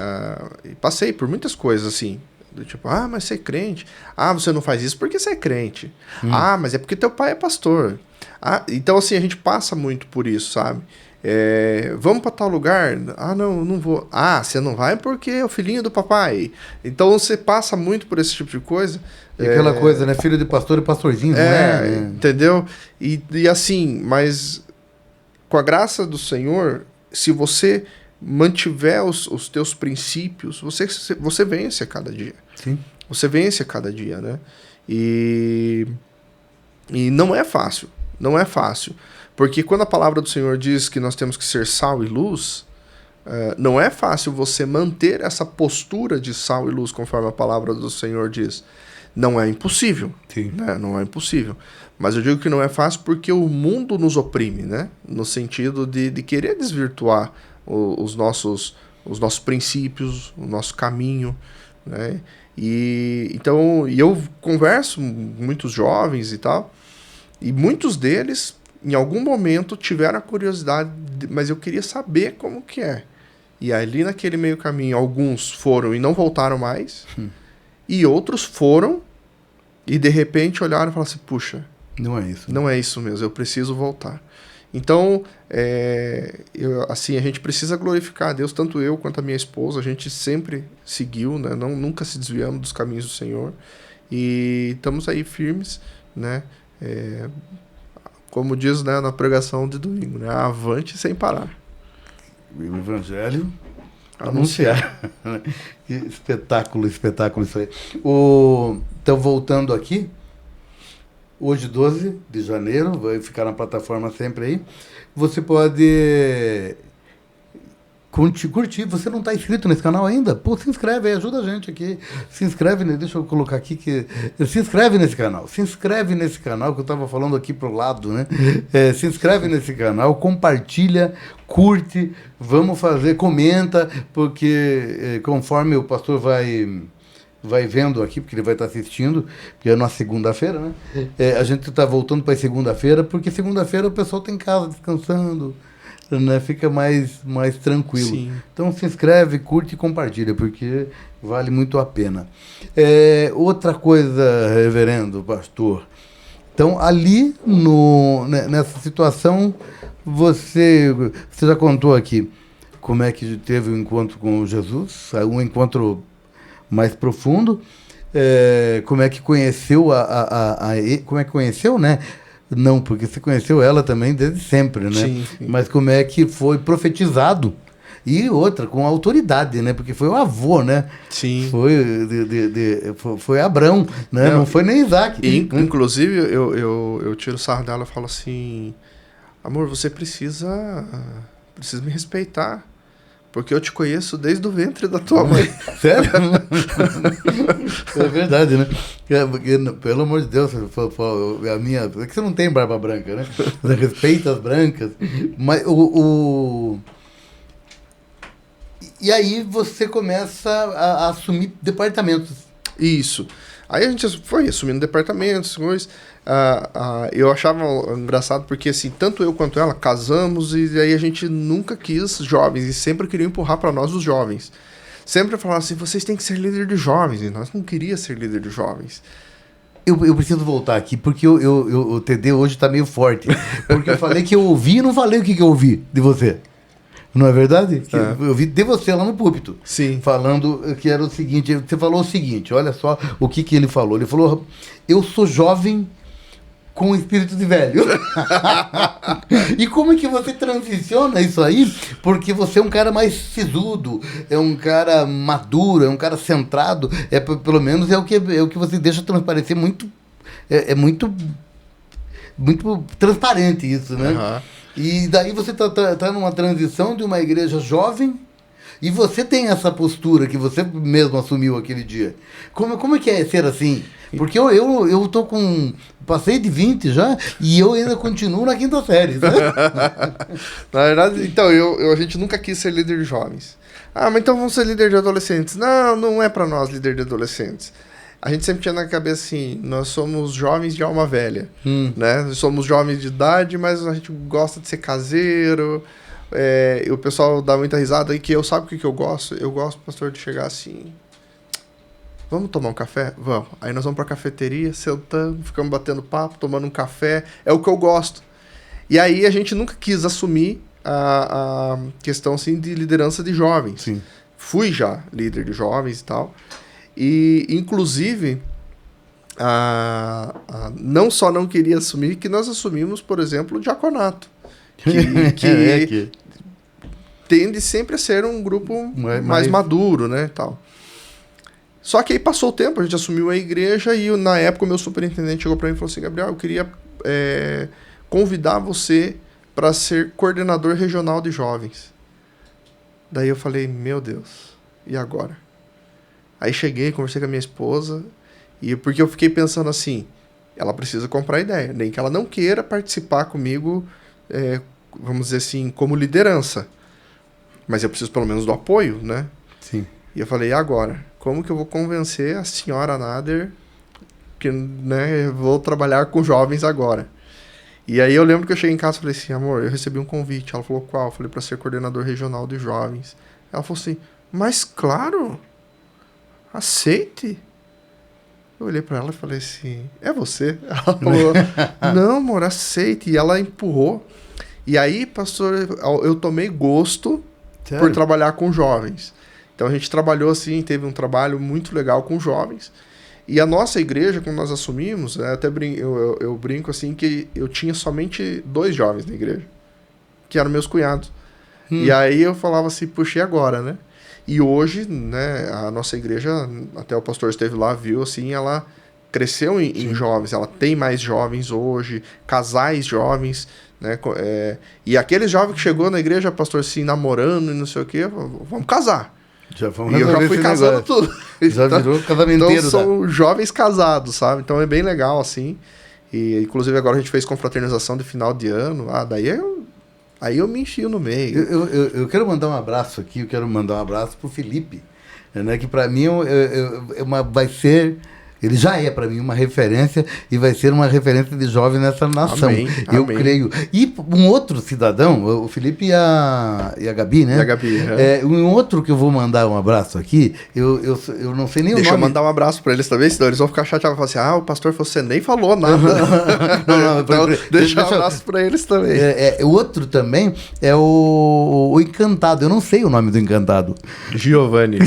Speaker 5: passei por muitas coisas assim, do tipo, mas você é crente. Você não faz isso porque você é crente. Mas é porque teu pai é pastor. Então, assim, a gente passa muito por isso, sabe? Vamos para tal lugar? Não vou. Você não vai porque é o filhinho do papai. Então você passa muito por esse tipo de coisa.
Speaker 2: E aquela coisa, né? Filho de pastor e pastorzinho, não é?
Speaker 5: Entendeu? E assim, mas com a graça do Senhor, se você mantiver os teus princípios, você vence a cada dia.
Speaker 2: Sim.
Speaker 5: Você vence a cada dia, né? E não é fácil. Não é fácil. Porque quando a palavra do Senhor diz que nós temos que ser sal e luz, não é fácil você manter essa postura de sal e luz, conforme a palavra do Senhor diz. Não é impossível.
Speaker 2: Sim.
Speaker 5: Né? Não é impossível. Mas eu digo que não é fácil porque o mundo nos oprime, né? No sentido de querer desvirtuar os nossos princípios, o nosso caminho, né? Então eu converso com muitos jovens e tal, e muitos deles, em algum momento, tiveram a curiosidade, mas eu queria saber como que é. E ali naquele meio caminho, alguns foram e não voltaram mais, e outros foram e de repente olharam e falaram assim, puxa,
Speaker 2: não é isso.
Speaker 5: Não é isso mesmo, eu preciso voltar. Então, assim, a gente precisa glorificar a Deus, tanto eu quanto a minha esposa, a gente sempre seguiu, né? Nunca se desviamos dos caminhos do Senhor, e estamos aí firmes, né? Como diz, né, na pregação de domingo, né? Avante sem parar.
Speaker 2: O Evangelho
Speaker 5: anunciar.
Speaker 2: Que espetáculo isso aí. Então, voltando aqui, hoje, 12 de janeiro, vai ficar na plataforma sempre aí. Você pode curtir. Você não está inscrito nesse canal ainda? Pô, se inscreve aí, ajuda a gente aqui. Se inscreve, deixa eu colocar aqui que... Se inscreve nesse canal. Se inscreve nesse canal, que eu estava falando aqui pro lado, né? Se inscreve nesse canal, compartilha, curte, vamos fazer, comenta, porque conforme o pastor vai vendo aqui, porque ele vai estar assistindo, porque é na segunda-feira, né? A gente está voltando para segunda-feira, porque segunda-feira o pessoal está em casa descansando, né? Fica mais tranquilo.
Speaker 5: Sim.
Speaker 2: Então se inscreve, curte e compartilha, porque vale muito a pena. Outra coisa, reverendo, pastor. Então, ali, nessa situação, você já contou aqui como é que teve o encontro com Jesus, um encontro mais profundo, como é que conheceu como é que conheceu, né? Não, porque você conheceu ela também desde sempre, né?
Speaker 5: Sim, sim.
Speaker 2: Mas como é que foi profetizado, e outra, com autoridade, né? Porque foi o avô, né?
Speaker 5: Sim.
Speaker 2: Foi Abrão, né? Não foi nem Isaac.
Speaker 5: Inclusive, eu tiro sarro dela e falo assim, amor, você precisa me respeitar. Porque eu te conheço desde o ventre da tua mãe.
Speaker 2: Sério? É verdade, né? Porque, pelo amor de Deus, a minha... É que você não tem barba branca, né? Você respeita as brancas. Mas E aí você começa a assumir departamentos.
Speaker 5: Isso. Aí a gente foi assumindo departamentos, coisas. Eu achava engraçado porque, assim, tanto eu quanto ela casamos e aí a gente nunca quis jovens e sempre queria empurrar para nós os jovens. Sempre falava assim, vocês têm que ser líder de jovens, e nós não queríamos ser líder de jovens.
Speaker 2: Eu preciso voltar aqui, porque o TD hoje está meio forte. Porque eu falei que eu ouvi e não falei o que eu ouvi de você. Não é verdade? Eu ouvi de você lá no púlpito.
Speaker 5: Sim.
Speaker 2: Falando que era o seguinte, você falou o seguinte, olha só o que ele falou. Ele falou, eu sou jovem com espírito de velho. E como é que você transiciona isso aí? Porque você é um cara mais sisudo, é um cara maduro, é um cara centrado, pelo menos é o que você deixa transparecer muito, muito transparente isso, né?
Speaker 5: Uhum.
Speaker 2: E daí você tá numa transição de uma igreja jovem e você tem essa postura que você mesmo assumiu aquele dia. Como é que é ser assim? Porque eu tô passei de 20 já e eu ainda continuo na quinta série. Né?
Speaker 5: Na verdade, então, a gente nunca quis ser líder de jovens. Mas então vamos ser líder de adolescentes. Não é para nós líder de adolescentes. A gente sempre tinha na cabeça assim, nós somos jovens de alma velha, né? Somos jovens de idade, mas a gente gosta de ser caseiro. E o pessoal dá muita risada aí que sabe o que eu gosto? Eu gosto, pastor, de chegar assim, vamos tomar um café? Vamos. Aí nós vamos pra cafeteria, sentando, ficamos batendo papo, tomando um café. É o que eu gosto. E aí a gente nunca quis assumir a questão assim, de liderança de jovens.
Speaker 2: Sim.
Speaker 5: Fui já líder de jovens e tal. E, inclusive, não só não queria assumir, que nós assumimos, por exemplo, o diaconato. Que tende sempre a ser um grupo mais maduro, né, tal. Só que aí passou o tempo, a gente assumiu a igreja e na época o meu superintendente chegou para mim e falou assim, Gabriel, eu queria convidar você para ser coordenador regional de jovens. Daí eu falei, meu Deus, e agora? Aí cheguei, conversei com a minha esposa, porque eu fiquei pensando assim, ela precisa comprar ideia, nem que ela não queira participar comigo, vamos dizer assim, como liderança. Mas eu preciso pelo menos do apoio, né?
Speaker 2: Sim.
Speaker 5: E eu falei, e agora? Como que eu vou convencer a senhora Nader que, né, eu vou trabalhar com jovens agora? E aí eu lembro que eu cheguei em casa e falei assim, amor, eu recebi um convite. Ela falou, qual? Eu falei, para ser coordenador regional de jovens. Ela falou assim, mas claro... aceite. Eu olhei pra ela e falei assim, é você? Ela falou, não, amor, aceite. E ela empurrou. E aí, pastor, eu tomei gosto por trabalhar com jovens. Então a gente trabalhou assim, teve um trabalho muito legal com jovens. E a nossa igreja, quando nós assumimos, até eu brinco assim, que eu tinha somente 2 jovens na igreja, que eram meus cunhados. E aí eu falava assim, puxa, e agora, né? E hoje, né, a nossa igreja, até o pastor esteve lá, viu, assim, ela cresceu em jovens, ela tem mais jovens hoje, casais jovens, né? E aquele jovem que chegou na igreja, pastor, assim, namorando e não sei o quê, vamos casar.
Speaker 2: Já vamos
Speaker 5: E eu já fui casando tudo.
Speaker 2: Já virou casamenteiro.
Speaker 5: Então são jovens casados, sabe? Então é bem legal, assim. E inclusive agora a gente fez confraternização de final de ano. Aí eu me enfio no meio.
Speaker 2: Eu quero mandar um abraço aqui, eu quero mandar um abraço pro Felipe, né, que para mim vai ser... Ele já é, para mim, uma referência e vai ser uma referência de jovem nessa nação.
Speaker 5: Amém,
Speaker 2: eu
Speaker 5: amém.
Speaker 2: creio. E um outro cidadão, o Felipe e a Gabi, né?
Speaker 5: E a Gabi,
Speaker 2: um outro que eu vou mandar um abraço aqui, eu não sei nem
Speaker 5: Deixa
Speaker 2: o
Speaker 5: eu
Speaker 2: nome.
Speaker 5: mandar um abraço pra eles também, senão eles vão ficar chateados e falar assim, o pastor, você nem falou nada.
Speaker 2: Não,
Speaker 5: então, deixa um abraço pra eles também.
Speaker 2: O outro também é o Encantado. Eu não sei o nome do Encantado.
Speaker 5: Giovanni.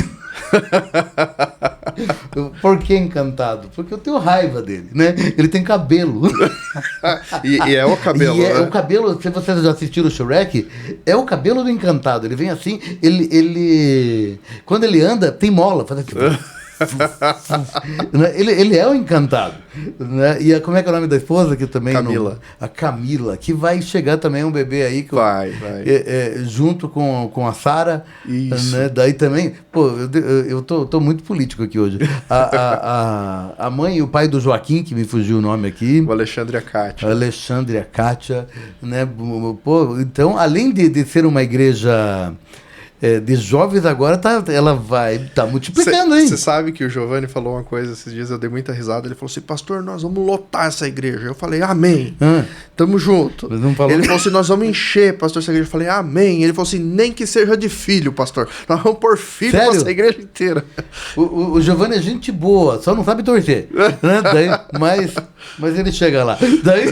Speaker 2: Por que Encantado? Porque eu tenho raiva dele, né? Ele tem cabelo.
Speaker 5: e é o cabelo,
Speaker 2: E é
Speaker 5: né?
Speaker 2: o cabelo, se vocês já assistiram o Shrek, é o cabelo do Encantado. Ele vem assim, ele quando ele anda, tem mola, faz assim. Ele é o Encantado, né? E como é que é o nome da esposa que também
Speaker 5: Camila.
Speaker 2: A Camila, que vai chegar também um bebê aí que
Speaker 5: Vai.
Speaker 2: junto com a Sara,
Speaker 5: Isso.
Speaker 2: né? Daí também, pô, eu tô muito político aqui hoje. A mãe e o pai do Joaquim, que me fugiu o nome aqui,
Speaker 5: O Alexandre e a Kátia.
Speaker 2: Alexandre e a Kátia, né? Pô, então, além de ser uma igreja de jovens, agora ela vai multiplicando, hein?
Speaker 5: Você sabe que o Giovanni falou uma coisa esses dias, eu dei muita risada. Ele falou assim, pastor, nós vamos lotar essa igreja. Eu falei, amém. Tamo junto.
Speaker 2: Mas não falou
Speaker 5: Ele
Speaker 2: que-
Speaker 5: falou assim, nós vamos encher, pastor, essa igreja. Eu falei, amém. Ele falou assim, nem que seja de filho, pastor. Nós vamos pôr filho
Speaker 2: Sério?
Speaker 5: nessa igreja inteira.
Speaker 2: O Giovanni é gente boa, só não sabe torcer. Né? Mas ele chega lá. Daí...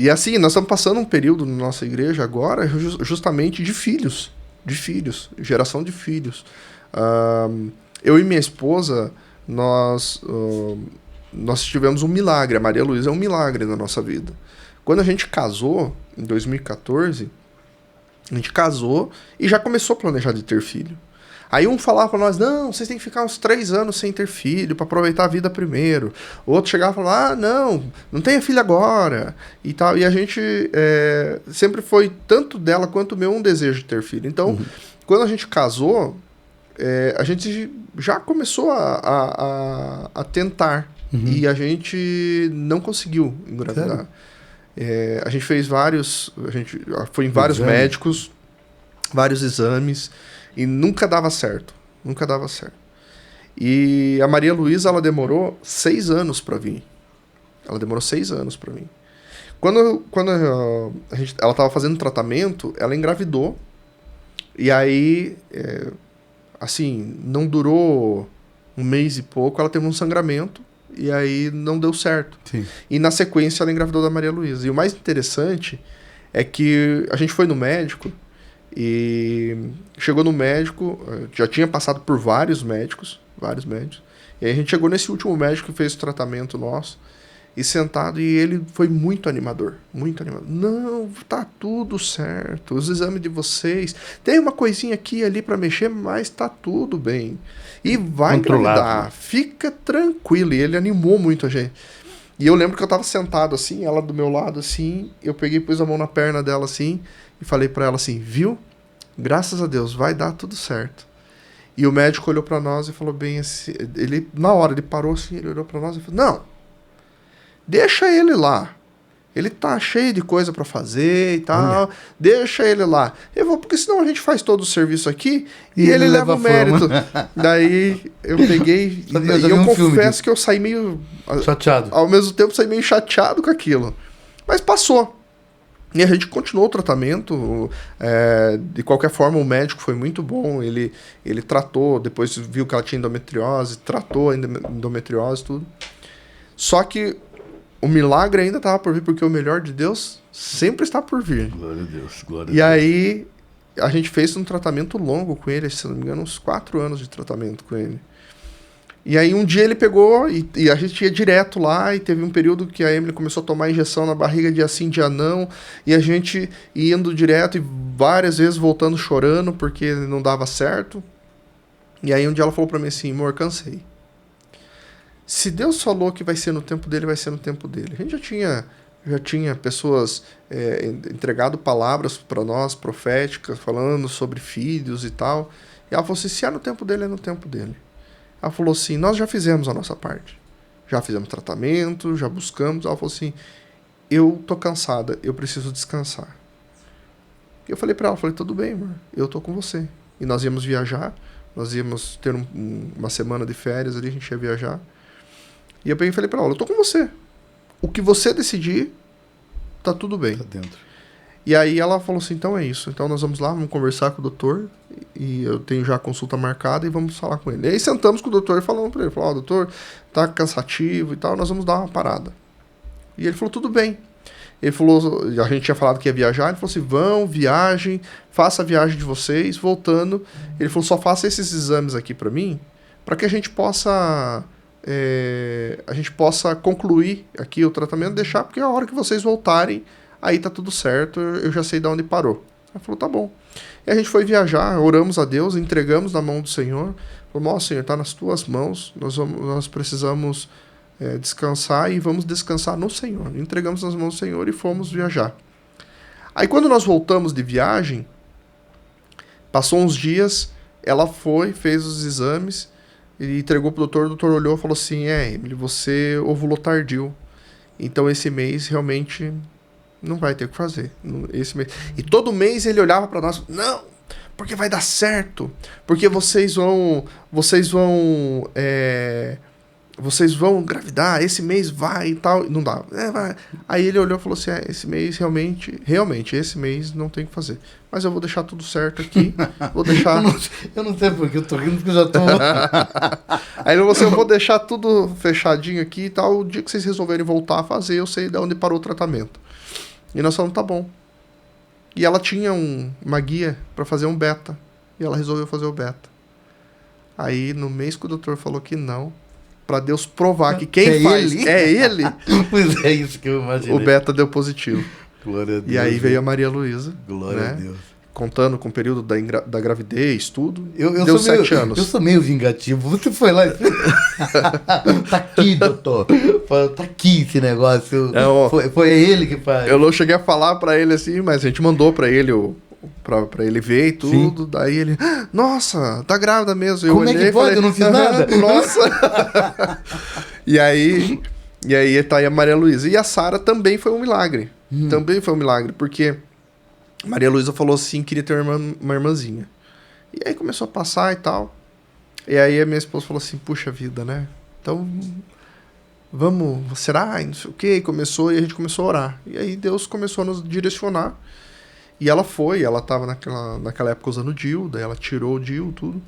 Speaker 5: E assim, nós estamos passando um período na nossa igreja agora justamente de filhos, geração de filhos. Eu e minha esposa, nós tivemos um milagre. A Maria Luísa é um milagre na nossa vida. Quando a gente casou, em 2014, a gente casou e já começou a planejar de ter filho. Aí um falava pra nós, não, vocês têm que ficar uns 3 anos sem ter filho, pra aproveitar a vida primeiro. O outro chegava e falava, não tenha filho agora, e tal. E a gente sempre foi, tanto dela quanto meu, um desejo de ter filho. Então, quando a gente casou, a gente já começou a tentar. E a gente não conseguiu engravidar. A gente fez foi em vários médicos, vários exames, e nunca dava certo. E a Maria Luísa, ela demorou 6 anos para vir. Quando ela estava fazendo tratamento, ela engravidou. E aí, assim, não durou 1 mês e pouco, ela teve um sangramento. E aí não deu certo.
Speaker 2: Sim.
Speaker 5: E na sequência ela engravidou da Maria Luísa. E o mais interessante é que a gente foi no médico e chegou no médico, já tinha passado por vários médicos. E aí a gente chegou nesse último médico que fez o tratamento nosso e sentado, e ele foi muito animador. Não, tá tudo certo. Os exames de vocês, tem uma coisinha aqui e ali para mexer, mas tá tudo bem. E vai engravidar, fica tranquilo. E ele animou muito a gente. E eu lembro que eu tava sentado assim, ela do meu lado assim, eu peguei, pus a mão na perna dela assim, e falei pra ela assim, viu? Graças a Deus, vai dar tudo certo. E o médico olhou pra nós e falou bem assim, na hora ele parou assim, ele olhou pra nós e falou, não, deixa ele lá. Ele tá cheio de coisa pra fazer e tal. Deixa ele lá. Eu vou, porque senão a gente faz todo o serviço aqui e ele leva o mérito. Daí eu peguei e eu confesso que eu saí meio
Speaker 2: chateado.
Speaker 5: Ao mesmo tempo saí meio chateado com aquilo. Mas passou. E a gente continuou o tratamento. De qualquer forma, o médico foi muito bom. Ele tratou, depois viu que ela tinha endometriose, tratou a endometriose e tudo. Só que o milagre ainda estava por vir, porque o melhor de Deus sempre está por vir.
Speaker 2: Glória a Deus, glória a Deus.
Speaker 5: E aí, a gente fez um tratamento longo com ele, se não me engano, uns 4 anos de tratamento com ele. E aí, um dia ele pegou, e a gente ia direto lá, e teve um período que a Emily começou a tomar injeção na barriga, dia sim, dia não, e a gente indo direto, e várias vezes voltando chorando, porque não dava certo. E aí, um dia ela falou pra mim assim, amor, cansei. Se Deus falou que vai ser no tempo dele, vai ser no tempo dele. A gente já tinha pessoas entregado palavras para nós, proféticas, falando sobre filhos e tal. E ela falou assim, se é no tempo dele, é no tempo dele. Ela falou assim, nós já fizemos a nossa parte. Já fizemos tratamento, já buscamos. Ela falou assim, eu tô cansada, eu preciso descansar. E eu falei para ela, falei, tudo bem, amor, eu tô com você. E nós íamos viajar, nós íamos ter uma semana de férias ali, a gente ia viajar. E eu peguei e falei para ela, eu tô com você. O que você decidir, tá tudo bem.
Speaker 2: Tá dentro.
Speaker 5: E aí ela falou assim, então é isso. Então nós vamos lá, vamos conversar com o doutor. E eu tenho já a consulta marcada e vamos falar com ele. E aí sentamos com o doutor e falamos para ele. Falou, doutor, tá cansativo e tal, nós vamos dar uma parada. E ele falou, tudo bem. Ele falou, a gente tinha falado que ia viajar. Ele falou assim, vão, viagem, faça a viagem de vocês. Voltando, ele falou, só faça esses exames aqui para mim, para que a gente possa concluir aqui o tratamento, deixar, porque a hora que vocês voltarem, aí tá tudo certo, eu já sei de onde parou. Ele falou, tá bom. E a gente foi viajar, oramos a Deus, entregamos na mão do Senhor. Falou, ó, Senhor, tá nas tuas mãos, nós precisamos descansar e vamos descansar no Senhor. Entregamos nas mãos do Senhor e fomos viajar. Aí quando nós voltamos de viagem, passou uns dias, ela foi, fez os exames, e entregou pro doutor, o doutor olhou e falou assim, Emily, você ovulou tardio, então esse mês realmente não vai ter o que fazer. Esse mês. E todo mês ele olhava para nós, não, porque vai dar certo, porque vocês vão engravidar, esse mês vai e tal, não dá. Vai. Aí ele olhou e falou assim, esse mês realmente, esse mês não tem o que fazer. Mas eu vou deixar tudo certo aqui, vou deixar...
Speaker 2: eu não sei porque eu tô rindo, porque eu já tô...
Speaker 5: Aí ele falou assim, eu vou deixar tudo fechadinho aqui e tal, o dia que vocês resolverem voltar a fazer, eu sei de onde parou o tratamento. E nós falamos, tá bom. E ela tinha uma guia para fazer um beta, e ela resolveu fazer o beta. Aí no mês que o doutor falou que não, para Deus provar que quem faz é ele.
Speaker 2: Pois é isso que eu imaginei.
Speaker 5: O beta deu positivo.
Speaker 2: Glória a Deus.
Speaker 5: E aí veio a Maria Luísa.
Speaker 2: Glória a Deus.
Speaker 5: Contando com o período da gravidez, tudo.
Speaker 2: Eu
Speaker 5: deu
Speaker 2: sou
Speaker 5: 7 anos.
Speaker 2: Eu sou meio vingativo. Você foi lá e... Tá aqui, doutor. Tá aqui esse negócio. Foi ele que faz.
Speaker 5: Eu não cheguei a falar para ele assim, mas a gente mandou para ele pra ele ver e tudo. Sim. Daí ele, nossa, tá grávida mesmo.
Speaker 2: Como é que pode? Eu não fiz nada.
Speaker 5: Nossa. E aí tá aí a Maria Luísa. E a Sara também foi um milagre. Também foi um milagre, porque Maria Luísa falou assim, queria ter uma irmãzinha. E aí começou a passar e tal. E aí a minha esposa falou assim, puxa vida, né? Então, vamos, será? Não sei o quê. E a gente começou a orar. E aí Deus começou a nos direcionar. E ela tava naquela época usando o DIU, daí ela tirou o DIU, tudo.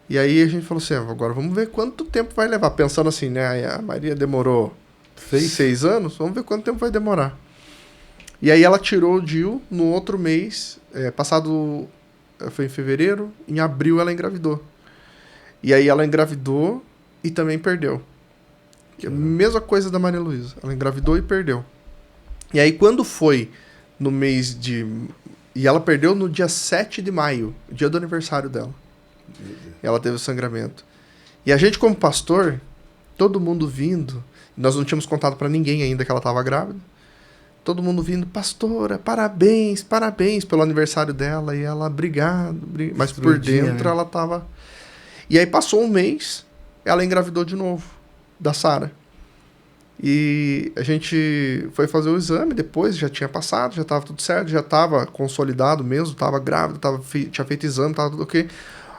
Speaker 5: E aí a gente falou assim, agora vamos ver quanto tempo vai levar. Pensando assim, né, a Maria demorou 6 anos, vamos ver quanto tempo vai demorar. E aí ela tirou o DIU no outro mês, foi em fevereiro, em abril ela engravidou. E aí ela engravidou e também perdeu. A mesma coisa da Maria Luísa, ela engravidou e perdeu. E aí quando foi no mês de... E ela perdeu no dia 7 de maio, dia do aniversário dela. Ela teve o sangramento. E a gente, como pastor, todo mundo vindo, nós não tínhamos contado pra ninguém ainda que ela estava grávida. Todo mundo vindo, pastora, parabéns pelo aniversário dela. E ela, obrigado. Mas por dentro ela tava... E aí passou um mês, ela engravidou de novo, da Sara. E a gente foi fazer o exame depois, já tinha passado, já estava tudo certo, já estava consolidado mesmo, estava grávida, tinha feito exame, estava tudo ok.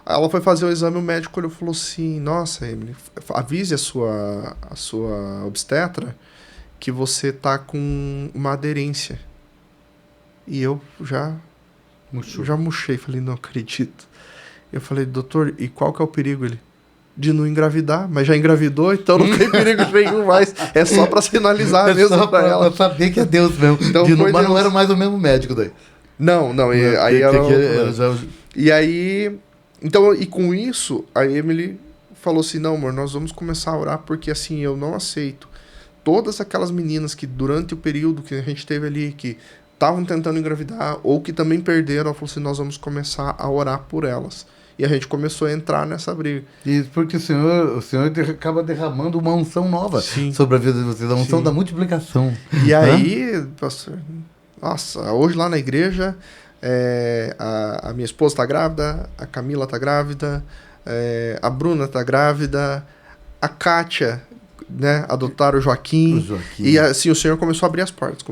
Speaker 5: Ela foi fazer o exame, o médico olhou e falou assim, nossa, Emily, avise a sua obstetra que você tá com uma aderência. E eu já murchei, falei, não acredito. Eu falei, doutor, e qual que é o perigo? Ele, de não engravidar, mas já engravidou, então não tem perigo nenhum mais. É só pra sinalizar mesmo pra ela.
Speaker 2: Pra saber que é Deus mesmo. Então, mas não era mais o mesmo médico daí.
Speaker 5: Não. Aí e aí... Então, e com isso, a Emily falou assim, não, amor, nós vamos começar a orar, porque assim, eu não aceito. Todas aquelas meninas que durante o período que a gente teve ali, que estavam tentando engravidar, ou que também perderam, ela falou assim, nós vamos começar a orar por elas. E a gente começou a entrar nessa briga.
Speaker 2: Isso porque o senhor acaba derramando uma unção nova sobre a vida de vocês, a unção da multiplicação.
Speaker 5: E aí, pastor, nossa, hoje lá na igreja, a minha esposa está grávida, a Camila está grávida, a Bruna está grávida, a Kátia, né, adotaram o Joaquim. E assim, o Senhor começou a abrir as portas,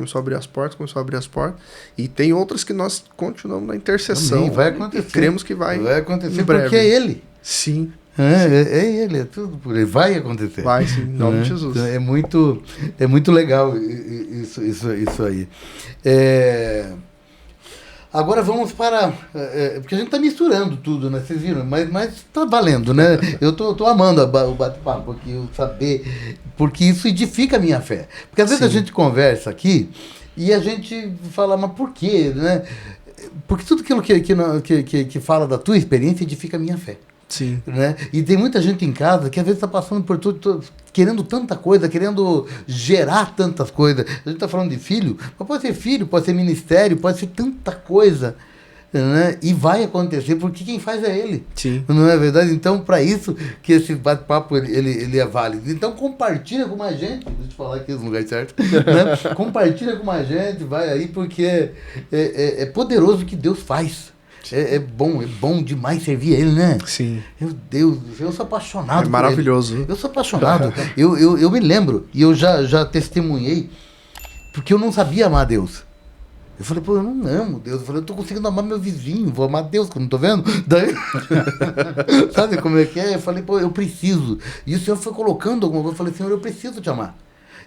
Speaker 5: e tem outras que nós continuamos na intercessão.
Speaker 2: Amém, vai acontecer.
Speaker 5: E cremos que vai
Speaker 2: acontecer
Speaker 5: em breve.
Speaker 2: Porque é Ele.
Speaker 5: Sim.
Speaker 2: É Ele, é tudo por Ele. Vai acontecer.
Speaker 5: Vai, sim, em nome de Jesus.
Speaker 2: É muito legal isso aí. Agora vamos para... porque a gente está misturando tudo, né? Vocês viram? Mas está valendo, né? Eu tô amando o bate-papo aqui, o saber, porque isso edifica a minha fé. Porque às vezes a gente conversa aqui e a gente fala, mas por quê, né? Porque tudo aquilo que fala da tua experiência edifica a minha fé.
Speaker 5: Sim.
Speaker 2: Né? E tem muita gente em casa que às vezes está passando por tudo, querendo tanta coisa, querendo gerar tantas coisas. A gente está falando de filho, mas pode ser filho, pode ser ministério, pode ser tanta coisa. Né? E vai acontecer, porque quem faz é Ele.
Speaker 5: Sim.
Speaker 2: Não é verdade? Então, para isso que esse bate-papo ele é válido. Então, compartilha com mais gente. Deixa eu te falar aqui no lugar certo. Né? Compartilha com mais gente, vai aí, porque é poderoso o que Deus faz. É bom demais servir a Ele, né?
Speaker 5: Sim.
Speaker 2: Meu Deus, eu sou apaixonado.
Speaker 5: É maravilhoso.
Speaker 2: Por Ele. Eu sou apaixonado. eu me lembro, e eu já testemunhei, porque eu não sabia amar Deus. Eu falei, pô, eu não amo Deus. Eu falei, eu tô conseguindo amar meu vizinho, vou amar Deus, que eu não tô vendo. Daí, sabe como é que é? Eu falei, pô, eu preciso. E o Senhor foi colocando alguma coisa, eu falei, Senhor, eu preciso te amar.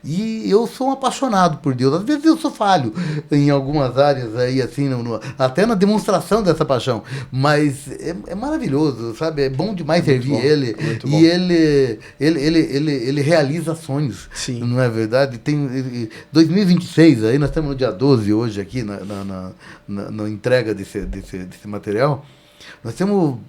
Speaker 2: E eu sou um apaixonado por Deus. Às vezes eu sou falho em algumas áreas aí, assim, até na demonstração dessa paixão. Mas é maravilhoso, sabe? É bom demais servir Ele. E ele realiza sonhos.
Speaker 5: Sim.
Speaker 2: Não é verdade? Tem 2026, aí nós estamos no dia 12 hoje aqui, na entrega desse material. Nós temos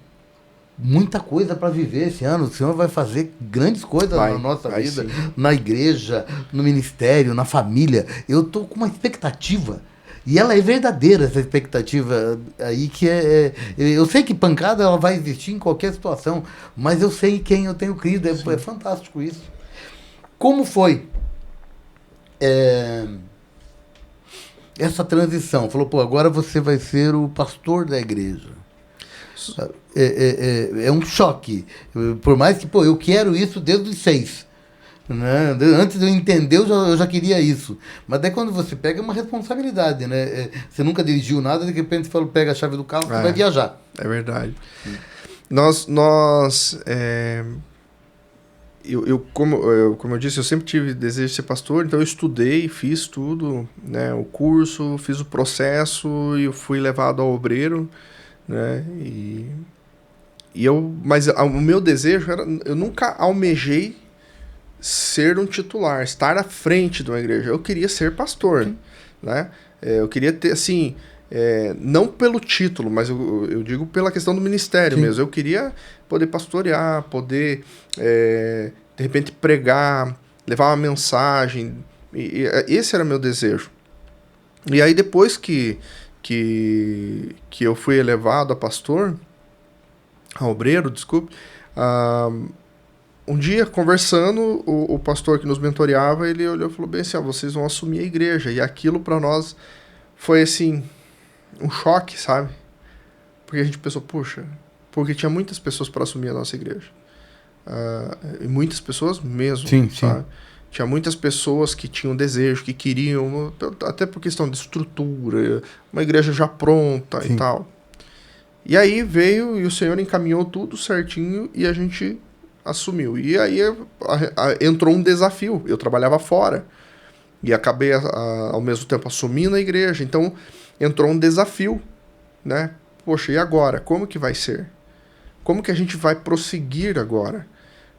Speaker 2: muita coisa para viver esse ano. O Senhor vai fazer grandes coisas na nossa vida, na igreja, no ministério, na família. Eu estou com uma expectativa, e ela é verdadeira, essa expectativa aí, que eu sei que pancada ela vai existir em qualquer situação, mas eu sei em quem eu tenho crido. É fantástico isso. Como foi essa transição? Falou, pô, agora você vai ser o pastor da igreja. É um choque. Por mais que, pô, eu quero isso desde os 6. Né? Antes de eu entender, eu já queria isso. Mas daí quando você pega, é uma responsabilidade, né? Você nunca dirigiu nada, de repente você fala, pega a chave do carro, você vai viajar.
Speaker 5: É verdade. Como eu disse, eu sempre tive desejo de ser pastor, então eu estudei, fiz tudo, né? O curso, fiz o processo e eu fui levado ao obreiro. Né? Mas o meu desejo era, eu nunca almejei ser um titular, estar à frente de uma igreja. Eu queria ser pastor, né? Eu queria ter, assim, não pelo título, mas eu digo pela questão do ministério mesmo. Eu queria poder pastorear, poder de repente pregar, levar uma mensagem. Esse era meu desejo. E aí depois que eu fui elevado a pastor, a obreiro, desculpe, um dia, conversando, o pastor que nos mentoreava, ele olhou e falou bem assim, vocês vão assumir a igreja. E aquilo para nós foi, assim, um choque, sabe? Porque a gente pensou, puxa, porque tinha muitas pessoas para assumir a nossa igreja. E muitas pessoas mesmo, sabe? Sim. Tinha muitas pessoas que tinham desejo, que queriam, até por questão de estrutura, uma igreja já pronta e tal. E aí veio, e o Senhor encaminhou tudo certinho, e a gente assumiu. E aí entrou um desafio. Eu trabalhava fora, e acabei ao mesmo tempo assumindo a igreja. Então entrou um desafio, né? Poxa, e agora? Como que vai ser? Como que a gente vai prosseguir agora?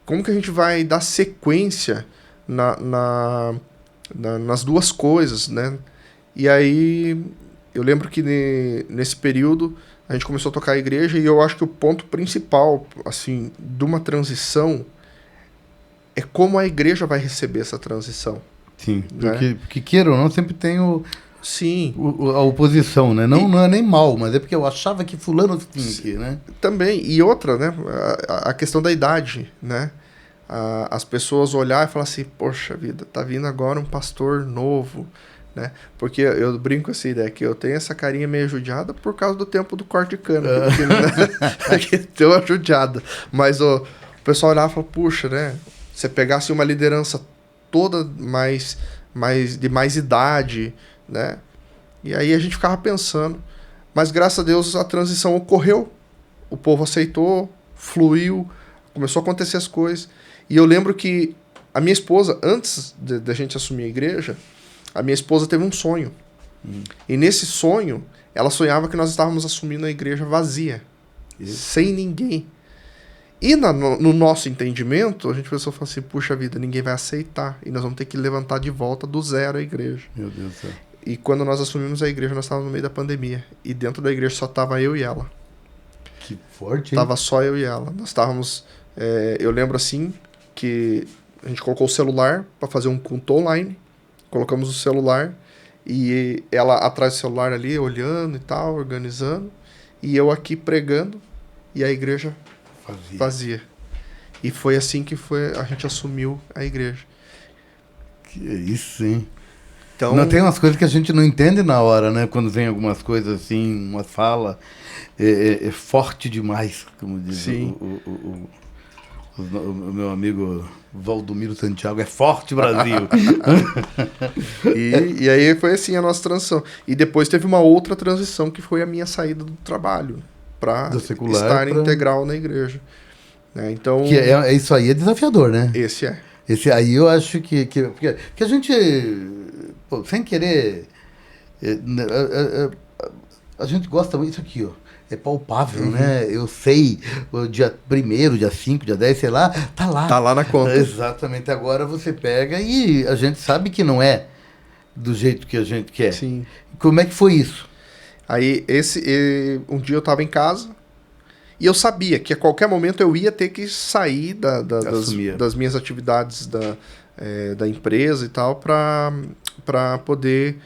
Speaker 5: Como que a gente vai dar sequência nas duas coisas, né? E aí eu lembro que nesse período a gente começou a tocar a igreja, e eu acho que o ponto principal, assim, de uma transição é como a igreja vai receber essa transição.
Speaker 2: Sim, né? Porque queira ou não, sempre tem
Speaker 5: Sim.
Speaker 2: a oposição, né? Não é nem mal, mas é porque eu achava que fulano tinha que, né?
Speaker 5: Também. E outra, né? A questão da idade, né? As pessoas olhar e falar assim, poxa vida, tá vindo agora um pastor novo, né? Porque eu brinco assim, né? Que eu tenho essa carinha meio judiada por causa do tempo do corte de cana. Que deu uma judiada. Mas o pessoal olhava e falava, puxa, né? Você pegasse uma liderança toda de mais idade, né? E aí a gente ficava pensando. Mas graças a Deus a transição ocorreu. O povo aceitou, fluiu, começou a acontecer as coisas. E eu lembro que a minha esposa, antes da gente assumir a igreja, a minha esposa teve um sonho. E nesse sonho, ela sonhava que nós estávamos assumindo a igreja vazia, sem ninguém. E no nosso entendimento, a gente pensou assim, puxa vida, ninguém vai aceitar. E nós vamos ter que levantar de volta do zero a igreja.
Speaker 2: Meu Deus do céu.
Speaker 5: E quando nós assumimos a igreja, nós estávamos no meio da pandemia. E dentro da igreja só estava eu e ela.
Speaker 2: Que forte, hein?
Speaker 5: Tava só eu e ela. Nós estávamos... eu lembro assim que a gente colocou o celular para fazer um culto online. Colocamos o celular e ela atrás do celular ali, olhando e tal, organizando. E eu aqui pregando e a igreja vazia. E foi assim que a gente assumiu a igreja.
Speaker 2: Que isso, hein?
Speaker 5: Então,
Speaker 2: Não, tem umas coisas que a gente não entende na hora, né? Quando vem algumas coisas assim, uma fala é forte demais, como diz
Speaker 5: sim.
Speaker 2: o meu amigo Valdomiro Santiago, é forte Brasil.
Speaker 5: E aí foi assim a nossa transição. E depois teve uma outra transição que foi a minha saída do trabalho para estar integral na igreja. Né? Então,
Speaker 2: que isso aí é desafiador, né?
Speaker 5: Esse é.
Speaker 2: Esse aí eu acho que a gente, pô, sem querer, a gente gosta muito disso aqui, ó. É palpável, né? Eu sei, o dia 1º, dia 5, dia 10, sei lá, tá lá.
Speaker 5: Tá lá na conta.
Speaker 2: Exatamente. Agora você pega e a gente sabe que não é do jeito que a gente quer.
Speaker 5: Sim.
Speaker 2: Como é que foi isso?
Speaker 5: Aí, um dia eu tava em casa e eu sabia que a qualquer momento eu ia ter que sair das minhas atividades da empresa e tal para poder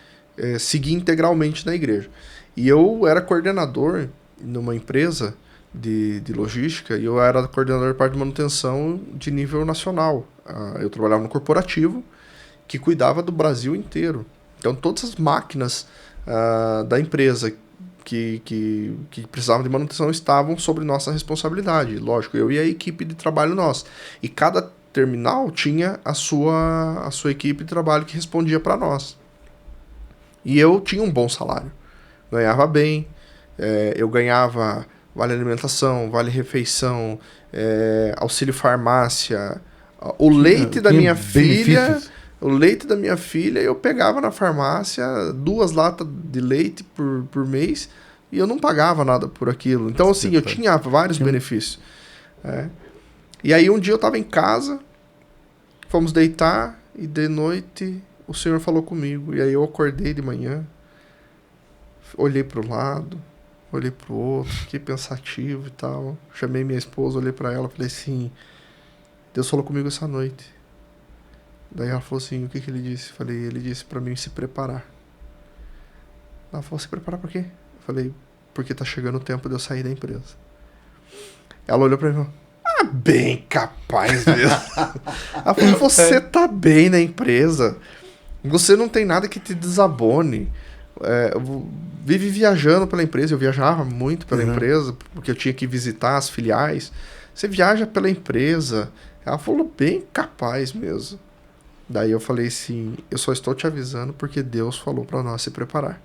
Speaker 5: seguir integralmente na igreja. E eu era coordenador numa empresa de logística e eu era coordenador de parte de manutenção de nível nacional. Eu trabalhava no corporativo que cuidava do Brasil inteiro. Então todas as máquinas da empresa que precisavam de manutenção estavam sobre nossa responsabilidade. Lógico, eu e a equipe de trabalho nossa. E cada terminal tinha a sua equipe de trabalho que respondia para nós. E eu tinha um bom salário. Ganhava bem, eu ganhava vale alimentação, vale refeição, auxílio farmácia, o leite da minha filha, eu pegava na farmácia 2 latas de leite por mês e eu não pagava nada por aquilo. Então, assim, eu tinha vários benefícios. E aí um dia eu estava em casa, fomos deitar e de noite o Senhor falou comigo. E aí eu acordei de manhã, olhei para o lado, olhei para o outro, fiquei pensativo e tal. Chamei minha esposa, olhei para ela, falei assim, Deus falou comigo essa noite. Daí ela falou assim, o que ele disse? Falei, ele disse para mim se preparar. Ela falou, se preparar por quê? Eu falei, porque tá chegando o tempo de eu sair da empresa. Ela olhou para mim e falou, bem capaz mesmo. Ela falou, você tá bem na empresa, você não tem nada que te desabone. Vive viajando pela empresa. Eu viajava muito pela empresa porque eu tinha que visitar as filiais. Você viaja pela empresa. Ela falou, bem capaz mesmo. Daí eu falei assim, eu só estou te avisando porque Deus falou para nós se preparar.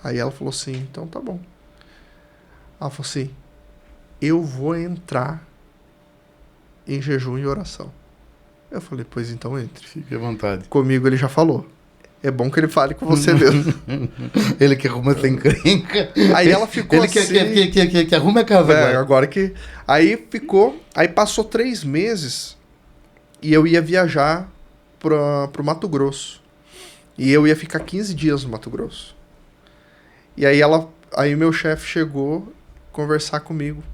Speaker 5: Aí ela falou assim, então tá bom. Ela falou assim, eu vou entrar em jejum e oração. Eu falei, pois então entre.
Speaker 2: Fique à vontade.
Speaker 5: Comigo ele já falou. É bom que ele fale com você mesmo.
Speaker 2: Ele que arruma essa encrenca.
Speaker 5: Aí ela ficou
Speaker 2: ele
Speaker 5: assim...
Speaker 2: que arruma a casa
Speaker 5: agora que... Aí ficou... Aí passou 3 meses e eu ia viajar pro Mato Grosso. E eu ia ficar 15 dias no Mato Grosso. E aí meu chefe chegou conversar comigo.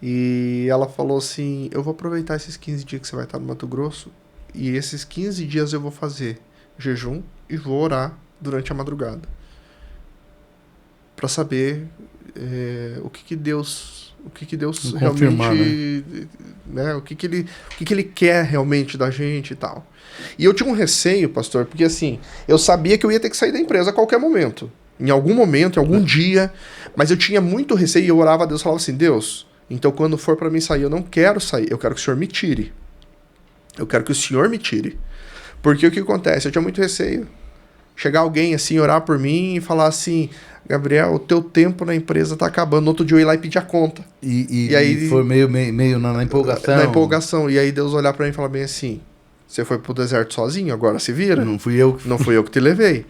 Speaker 5: E ela falou assim, eu vou aproveitar esses 15 dias que você vai estar no Mato Grosso e esses 15 dias eu vou fazer jejum e vou orar durante a madrugada para saber o que Deus realmente, né, o que ele quer realmente da gente e tal. E eu tinha um receio, pastor, porque assim, eu sabia que eu ia ter que sair da empresa a qualquer momento, em algum momento, em algum dia, mas eu tinha muito receio e eu orava a Deus, falava assim, Deus, então quando for para mim sair, eu não quero sair, eu quero que o Senhor me tire. Eu quero que o Senhor me tire. Porque o que acontece? Eu tinha muito receio. Chegar alguém assim, orar por mim e falar assim, Gabriel, o teu tempo na empresa tá acabando. No outro dia eu ir lá e pedir a conta.
Speaker 2: E aí foi meio na empolgação.
Speaker 5: Na empolgação. E aí Deus olhar pra mim e falar bem assim, você foi pro deserto sozinho, agora se vira.
Speaker 2: Não fui eu
Speaker 5: que te levei.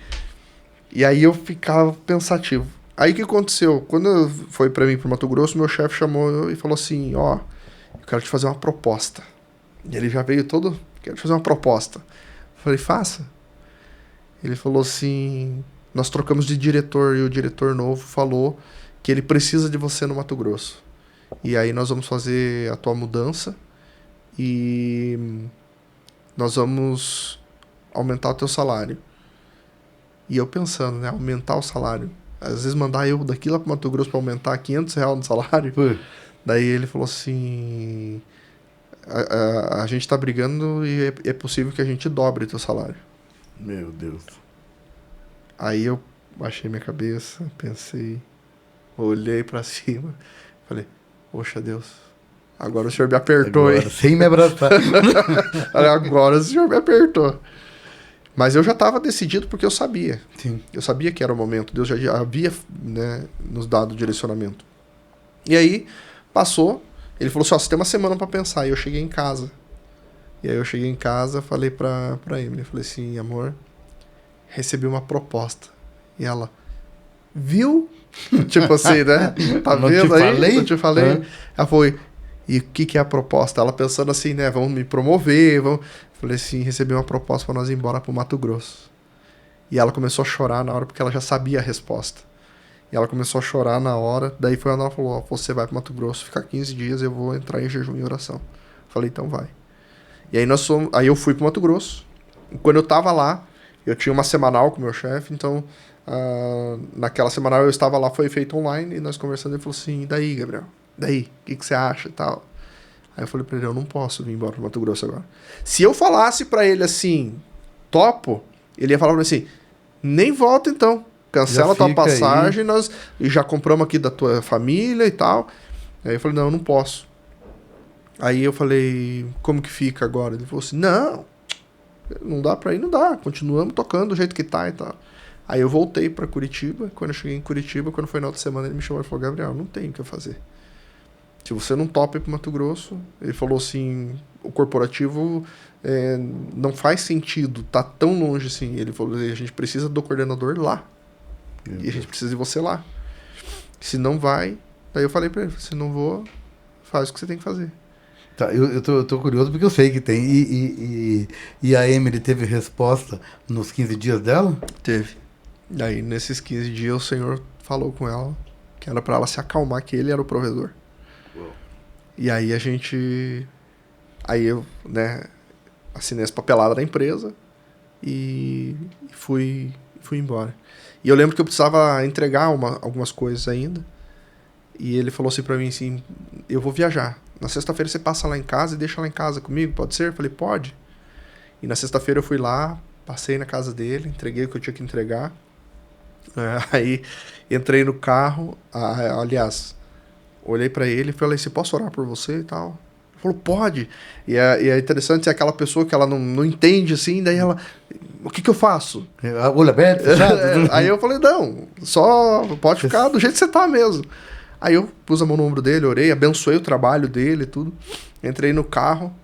Speaker 5: E aí eu ficava pensativo. Aí o que aconteceu? Quando eu fui pra mim pro Mato Grosso, meu chefe chamou e falou assim, ó, eu quero te fazer uma proposta. E ele já veio todo, quero te fazer uma proposta. Eu falei, faça. Ele falou assim, nós trocamos de diretor e o diretor novo falou que ele precisa de você no Mato Grosso. E aí nós vamos fazer a tua mudança e nós vamos aumentar o teu salário. E eu pensando, né, aumentar o salário. Às vezes mandar eu daqui lá pro Mato Grosso para aumentar R$500 no salário. Daí ele falou assim, a gente tá brigando e é possível que a gente dobre teu salário.
Speaker 2: Meu Deus.
Speaker 5: Aí eu baixei minha cabeça, pensei, olhei pra cima, falei, poxa Deus, agora o Senhor me apertou,
Speaker 2: agora,
Speaker 5: hein?
Speaker 2: Sem me abraçar.
Speaker 5: Agora o Senhor me apertou. Mas eu já estava decidido porque eu sabia.
Speaker 2: Sim.
Speaker 5: Eu sabia que era o momento. Deus já havia, né, nos dado o direcionamento. E aí, passou. Ele falou assim, ó, você tem uma semana para pensar. E eu cheguei em casa. E aí eu cheguei em casa, falei pra Emily. Eu falei assim, amor, recebi uma proposta. E ela, viu? Tipo assim, né? Tá
Speaker 2: Não
Speaker 5: vendo
Speaker 2: te
Speaker 5: aí?
Speaker 2: falei?
Speaker 5: Não te falei? Ela foi, e o que é a proposta? Ela pensando assim, né? Vamos me promover, vamos... Falei assim, recebi uma proposta para nós ir embora pro Mato Grosso. E ela começou a chorar na hora, porque ela já sabia a resposta. E ela começou a chorar na hora, daí foi quando ela falou, ó, você vai pro Mato Grosso, ficar 15 dias, eu vou entrar em jejum e oração. Falei, então vai. E aí aí eu fui pro Mato Grosso. E quando eu tava lá, eu tinha uma semanal com o meu chefe, então naquela semanal eu estava lá, foi feito online, e nós conversando, ele falou assim, e daí, Gabriel? Daí? O que você acha e tal? Aí eu falei pra ele, eu não posso vir embora pro Mato Grosso agora. Se eu falasse pra ele assim, topo, ele ia falar pra mim assim, nem volta então, cancela a tua passagem, nós já compramos aqui da tua família e tal. Aí eu falei, não, eu não posso. Aí eu falei, como que fica agora? Ele falou assim, não dá pra ir, não dá, continuamos tocando do jeito que tá e tal. Aí eu voltei pra Curitiba, quando eu cheguei em Curitiba, quando foi na outra semana, ele me chamou e falou, Gabriel, não tem o que eu fazer. Se você não topa ir pro Mato Grosso, ele falou assim, o corporativo não faz sentido, tá tão longe assim. Ele falou, a gente precisa do coordenador lá. E a gente precisa de você lá. Se não vai, daí eu falei pra ele, se não vou, faz o que você tem que fazer.
Speaker 2: Tá, eu tô curioso porque eu sei que tem. E a Emily teve resposta nos 15 dias dela?
Speaker 5: Teve. Daí nesses 15 dias o Senhor falou com ela que era pra ela se acalmar, que ele era o provedor. E aí aí eu, né, assinei as papeladas da empresa e fui embora. E eu lembro que eu precisava entregar algumas coisas ainda. E ele falou assim pra mim assim, eu vou viajar. Na sexta-feira você passa lá em casa e deixa lá em casa comigo, pode ser? Eu falei, pode. E na sexta-feira eu fui lá, passei na casa dele, entreguei o que eu tinha que entregar. Aí entrei no carro, aliás... Olhei pra ele e falei assim, posso orar por você e tal? Ele falou, pode. E é interessante ser aquela pessoa que ela não entende assim, daí ela, o que eu faço?
Speaker 2: Olho aberto, fechado?
Speaker 5: Aí eu falei, não, só pode ficar do jeito que você tá mesmo. Aí eu pus a mão no ombro dele, orei, abençoei o trabalho dele e tudo. Entrei no carro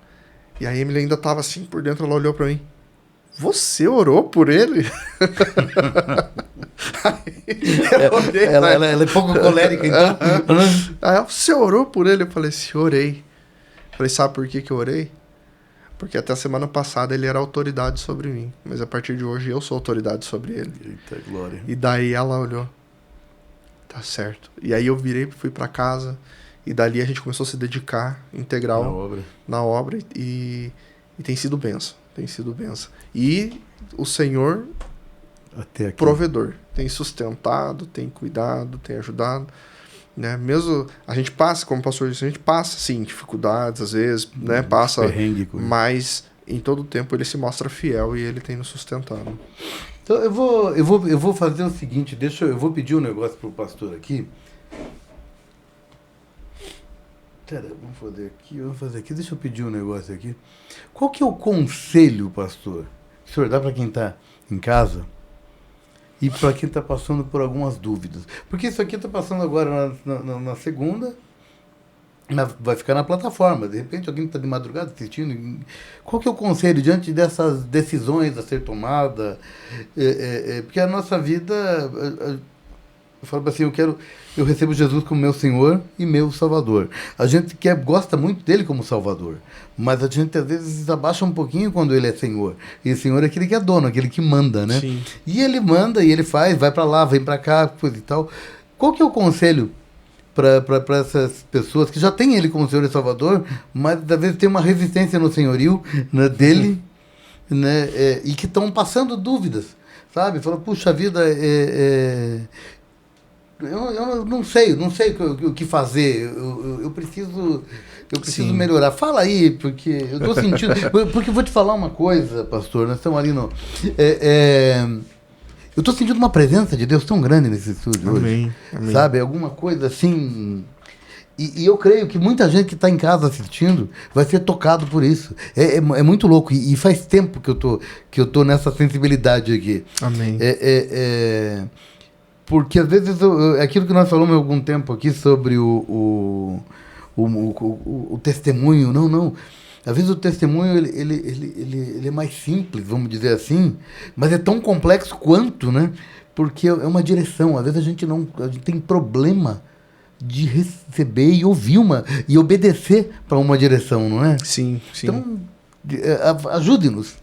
Speaker 5: e a Emily ainda tava assim por dentro, ela olhou pra mim. Você orou por ele?
Speaker 2: Ela é pouco colérica, então.
Speaker 5: Aí, você orou por ele? Eu falei assim, orei. Falei, sabe por que eu orei? Porque até a semana passada ele era autoridade sobre mim. Mas a partir de hoje eu sou autoridade sobre ele.
Speaker 2: Eita, glória.
Speaker 5: E daí ela olhou. Tá certo. E aí eu virei, fui pra casa. E dali a gente começou a se dedicar integral na obra. E tem sido bênção. Tem sido bênção. E o Senhor
Speaker 2: Até aqui.
Speaker 5: provedor. Tem sustentado, tem cuidado, tem ajudado. Né? Mesmo a gente passa, como o pastor disse, a gente passa, sim, dificuldades, às vezes, né? Passa, mas em todo tempo ele se mostra fiel e ele tem nos sustentado.
Speaker 2: Então eu vou fazer o seguinte, eu vou pedir um negócio pro pastor aqui. Pera, vamos fazer aqui, deixa eu pedir um negócio aqui. Qual que é o conselho, pastor? O senhor dá para quem está em casa e para quem está passando por algumas dúvidas? Porque isso aqui está passando agora na segunda, vai ficar na plataforma. De repente alguém está de madrugada assistindo. Qual que é o conselho diante dessas decisões a ser tomada? Porque a nossa vida... Eu falo assim, eu recebo Jesus como meu Senhor e meu Salvador. A gente gosta muito dele como Salvador, mas a gente às vezes abaixa um pouquinho quando ele é Senhor. E o Senhor é aquele que é dono, aquele que manda, né?
Speaker 5: Sim.
Speaker 2: E ele manda e ele faz, vai para lá, vem para cá, coisa e tal. Qual que é o conselho para essas pessoas que já têm ele como Senhor e Salvador, mas às vezes tem uma resistência no senhorio, né, dele, né, e que estão passando dúvidas, sabe? Fala, puxa vida, eu não sei o que fazer, eu preciso melhorar. Fala aí, porque eu estou sentindo... Porque eu vou te falar uma coisa, pastor, nós estamos ali no... eu estou sentindo uma presença de Deus tão grande nesse estúdio hoje. Amém. Sabe? Alguma coisa assim... E eu creio que muita gente que está em casa assistindo vai ser tocado por isso. É muito louco. E faz tempo que eu tô nessa sensibilidade aqui.
Speaker 5: Amém.
Speaker 2: Porque às vezes aquilo que nós falamos há algum tempo aqui sobre o testemunho, não. Às vezes o testemunho ele é mais simples, vamos dizer assim, mas é tão complexo quanto, né? Porque é uma direção. Às vezes a gente tem problema de receber e ouvir e obedecer para uma direção, não é?
Speaker 5: Sim.
Speaker 2: Então, ajude-nos.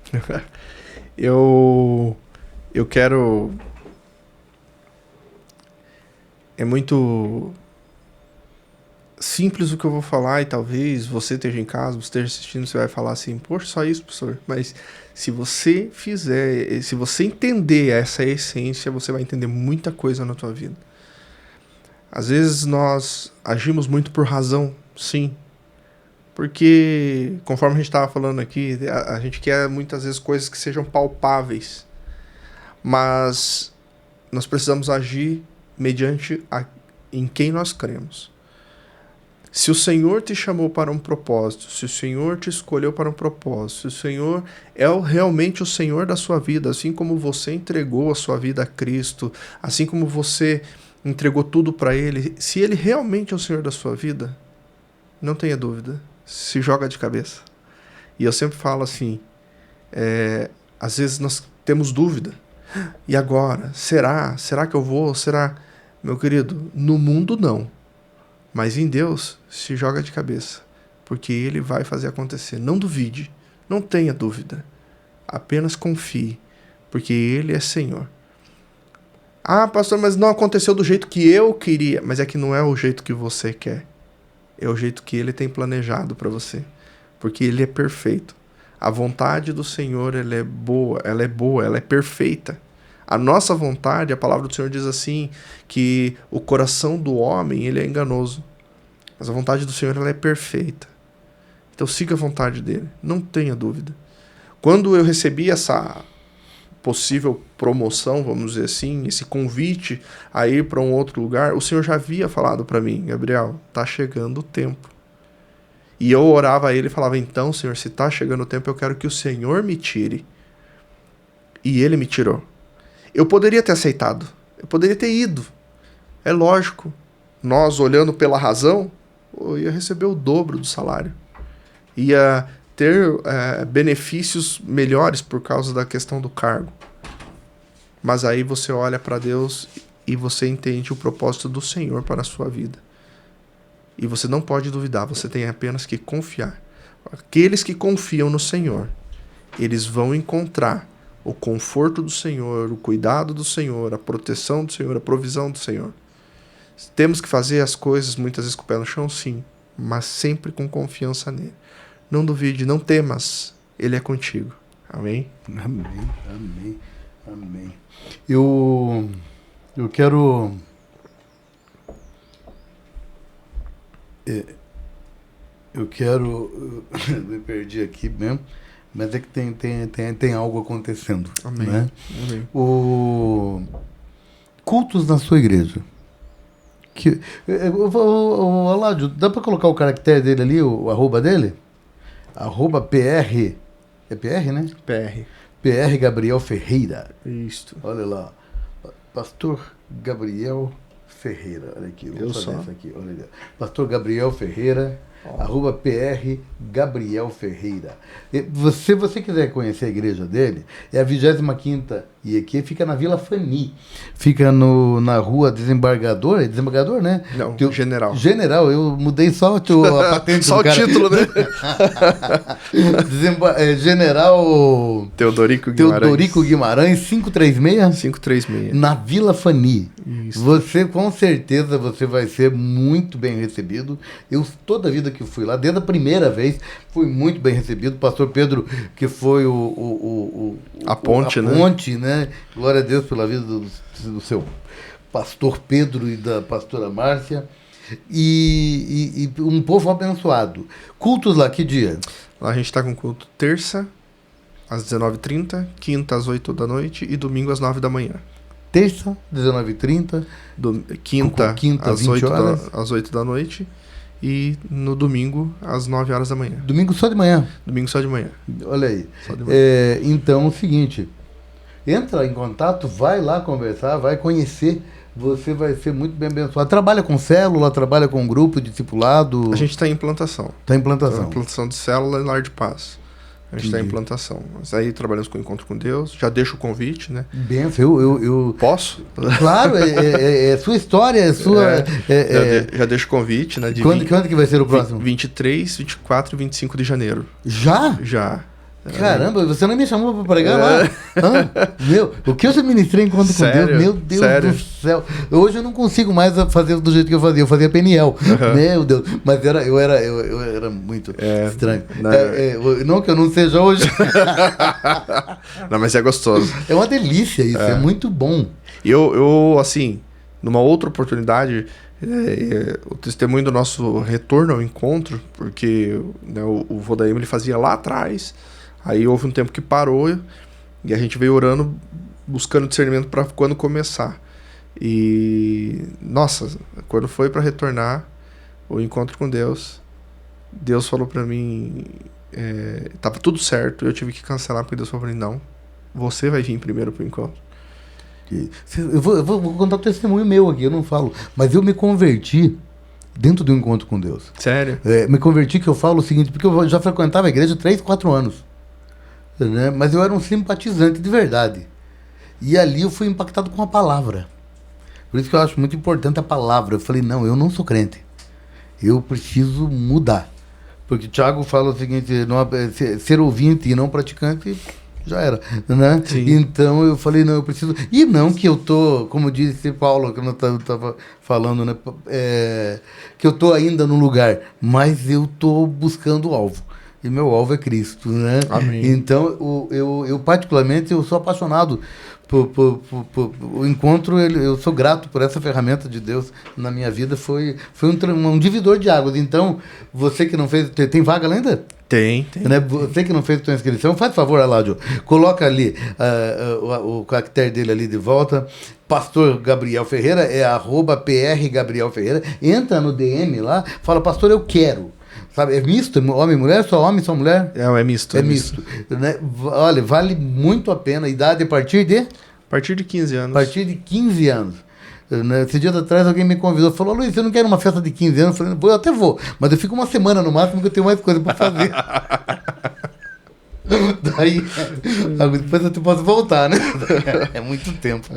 Speaker 5: Eu quero... É muito simples o que eu vou falar e talvez você esteja em casa, você esteja assistindo, você vai falar assim, poxa, só isso, professor. Mas se você fizer, se você entender essa essência, você vai entender muita coisa na tua vida. Às vezes nós agimos muito por razão, sim. Porque, conforme a gente estava falando aqui, a gente quer muitas vezes coisas que sejam palpáveis. Mas nós precisamos agir mediante em quem nós cremos. Se o Senhor te chamou para um propósito, se o Senhor te escolheu para um propósito, se o Senhor é realmente o Senhor da sua vida, assim como você entregou a sua vida a Cristo, assim como você entregou tudo para Ele, se Ele realmente é o Senhor da sua vida, não tenha dúvida, se joga de cabeça. E eu sempre falo assim, às vezes nós temos dúvida. E agora? Será? Será que eu vou? Será? Meu querido, no mundo não. Mas em Deus, se joga de cabeça. Porque Ele vai fazer acontecer. Não duvide. Não tenha dúvida. Apenas confie. Porque Ele é Senhor. Ah, pastor, mas não aconteceu do jeito que eu queria. Mas é que não é o jeito que você quer. É o jeito que Ele tem planejado para você. Porque Ele é perfeito. A vontade do Senhor, ela é boa, ela é perfeita. A nossa vontade, a palavra do Senhor diz assim, que o coração do homem, ele é enganoso. Mas a vontade do Senhor, ela é perfeita. Então siga a vontade dele, não tenha dúvida. Quando eu recebi essa possível promoção, vamos dizer assim, esse convite a ir para um outro lugar, o Senhor já havia falado para mim, Gabriel, está chegando o tempo. E eu orava a Ele e falava, então, Senhor, se está chegando o tempo, eu quero que o Senhor me tire. E Ele me tirou. Eu poderia ter aceitado, eu poderia ter ido. É lógico, nós olhando pela razão, eu ia receber o dobro do salário. Ia ter benefícios melhores por causa da questão do cargo. Mas aí você olha para Deus e você entende o propósito do Senhor para a sua vida. E você não pode duvidar, você tem apenas que confiar. Aqueles que confiam no Senhor, eles vão encontrar o conforto do Senhor, o cuidado do Senhor, a proteção do Senhor, a provisão do Senhor. Temos que fazer as coisas muitas vezes com o pé no chão, sim, mas sempre com confiança nele. Não duvide, não temas, Ele é contigo. Amém?
Speaker 2: Amém, amém. Amém. Eu quero... me perdi aqui mesmo, mas é que tem algo acontecendo.
Speaker 5: Amém.
Speaker 2: Né?
Speaker 5: Amém.
Speaker 2: Cultos na sua igreja. Aládio, dá para colocar o caractere dele ali, o arroba dele? Arroba PR. É PR, né? PR Gabriel Ferreira.
Speaker 5: Isso.
Speaker 2: Olha lá. Pastor Gabriel Ferreira. Olha aqui. Vou fazer isso aqui. Olha ali. Pastor Gabriel Ferreira. Arroba PR Gabriel Ferreira. Se você quiser conhecer a igreja dele, é a 25ª e aqui fica na Vila Fani. Fica na rua Desembargador. É Desembargador, né?
Speaker 5: Não, General.
Speaker 2: General, eu mudei só a patente
Speaker 5: só
Speaker 2: do
Speaker 5: o
Speaker 2: cara.
Speaker 5: título, né?
Speaker 2: General
Speaker 5: Teodorico
Speaker 2: Guimarães 536.
Speaker 5: 536.
Speaker 2: Na Vila Fani.
Speaker 5: Isso.
Speaker 2: Você, com certeza, você vai ser muito bem recebido. Eu, toda a vida que fui lá, desde a primeira vez, fui muito bem recebido. O pastor Pedro, que foi
Speaker 5: a ponte,
Speaker 2: né? Glória a Deus pela vida do seu pastor Pedro e da pastora Márcia. E um povo abençoado. Cultos lá, que dia?
Speaker 5: Lá a gente está com culto terça, às 19h30, quinta, às 8 da noite e domingo, às 9 da manhã.
Speaker 2: Terça, 19h30.
Speaker 5: Quinta às
Speaker 2: 20 horas.
Speaker 5: às 8 da noite. E no domingo, às 9 horas da manhã.
Speaker 2: Domingo só de manhã?
Speaker 5: Domingo só de manhã.
Speaker 2: Olha aí.
Speaker 5: Só de manhã.
Speaker 2: Então é o seguinte, entra em contato, vai lá conversar, vai conhecer, você vai ser muito bem abençoado. Trabalha com célula, trabalha com grupo, discipulado?
Speaker 5: A gente está em implantação.
Speaker 2: Está em implantação.
Speaker 5: Implantação de célula e lar de paz. A gente está em implantação. Mas aí trabalhamos com o Encontro com Deus. Já deixo o convite, né?
Speaker 2: Benção, eu...
Speaker 5: Posso?
Speaker 2: Claro, é sua história, é sua...
Speaker 5: Já deixo o convite, né?
Speaker 2: Quando que vai ser o próximo?
Speaker 5: 23, 24 e 25 de janeiro.
Speaker 2: Já?
Speaker 5: Já.
Speaker 2: Caramba, você não me chamou para pregar lá? Meu, o que eu já ministrei enquanto com Deus? Meu Deus do céu. Hoje eu não consigo mais fazer do jeito que eu fazia. Eu fazia peniel. Meu Deus. Mas eu era muito estranho. Não que eu não seja hoje.
Speaker 5: Não, mas é gostoso.
Speaker 2: É uma delícia isso. É muito bom.
Speaker 5: Eu assim, numa outra oportunidade... o testemunho do nosso retorno ao encontro, porque né, o Vodaim ele fazia lá atrás, aí houve um tempo que parou e a gente veio orando, buscando discernimento para quando começar. E nossa, quando foi para retornar o encontro com Deus, Deus falou para mim, tava tudo certo, eu tive que cancelar porque Deus falou para mim, não, você vai vir primeiro pro encontro.
Speaker 2: Eu vou contar o testemunho meu aqui, eu não falo. Mas eu me converti dentro do encontro com Deus.
Speaker 5: Sério?
Speaker 2: Me converti, que eu falo o seguinte, porque eu já frequentava a igreja há 3, 4 anos. Né? Mas eu era um simpatizante de verdade. E ali eu fui impactado com a palavra. Por isso que eu acho muito importante a palavra. Eu falei, não, eu não sou crente. Eu preciso mudar. Porque Tiago fala o seguinte, ser ouvinte e não praticante... já era, né?
Speaker 5: Sim.
Speaker 2: Então eu falei, não, eu preciso... E não que eu tô, como disse Paulo, que eu estava falando, né? Que eu tô ainda no lugar, mas eu tô buscando o alvo. E meu alvo é Cristo, né?
Speaker 5: Amém.
Speaker 2: Então, eu particularmente, eu sou apaixonado por o encontro, eu sou grato por essa ferramenta de Deus na minha vida, foi um divisor de águas. Então, você que não fez... Tem vaga ainda?
Speaker 5: Tem.
Speaker 2: Né? Você que não fez a sua inscrição, faz favor, Aládio, coloca ali o caractere dele ali de volta. Pastor Gabriel Ferreira, é @PR Gabriel Ferreira. Entra no DM lá, fala, pastor, eu quero. Sabe, é misto? Homem e mulher? Só homem, só mulher?
Speaker 5: É misto.
Speaker 2: É misto. Né? Olha, vale muito a pena. Idade a partir de?
Speaker 5: A partir de 15 anos.
Speaker 2: A partir de 15 anos. Esse dia atrás alguém me convidou, falou, Luiz, você não quer uma festa de 15 anos? Eu falei, eu até vou, mas eu fico uma semana no máximo que eu tenho mais coisa para fazer. Daí, depois eu posso voltar, né? É muito tempo.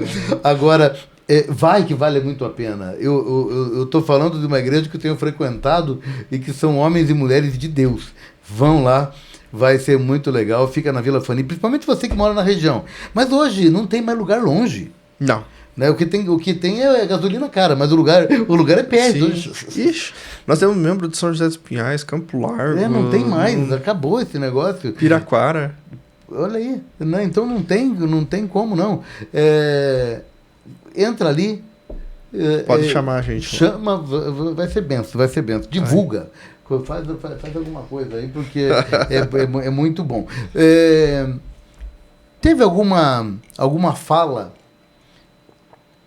Speaker 2: Agora, vai que vale muito a pena. Eu estou falando de uma igreja que eu tenho frequentado e que são homens e mulheres de Deus. Vão lá. Vai ser muito legal. Fica na Vila Fani, principalmente você que mora na região. Mas hoje não tem mais lugar longe.
Speaker 5: Não.
Speaker 2: Né? O que tem é gasolina cara, mas o lugar é perto.
Speaker 5: Ixi, nós temos membro de São José dos Pinhais, Campo Largo.
Speaker 2: Não tem mais, acabou esse negócio.
Speaker 5: Piraquara.
Speaker 2: Olha aí. Não, então não tem como, não. Entra ali.
Speaker 5: Pode chamar a gente.
Speaker 2: Chama, vai ser benção. Divulga. Faz alguma coisa aí, porque é muito bom. Teve alguma fala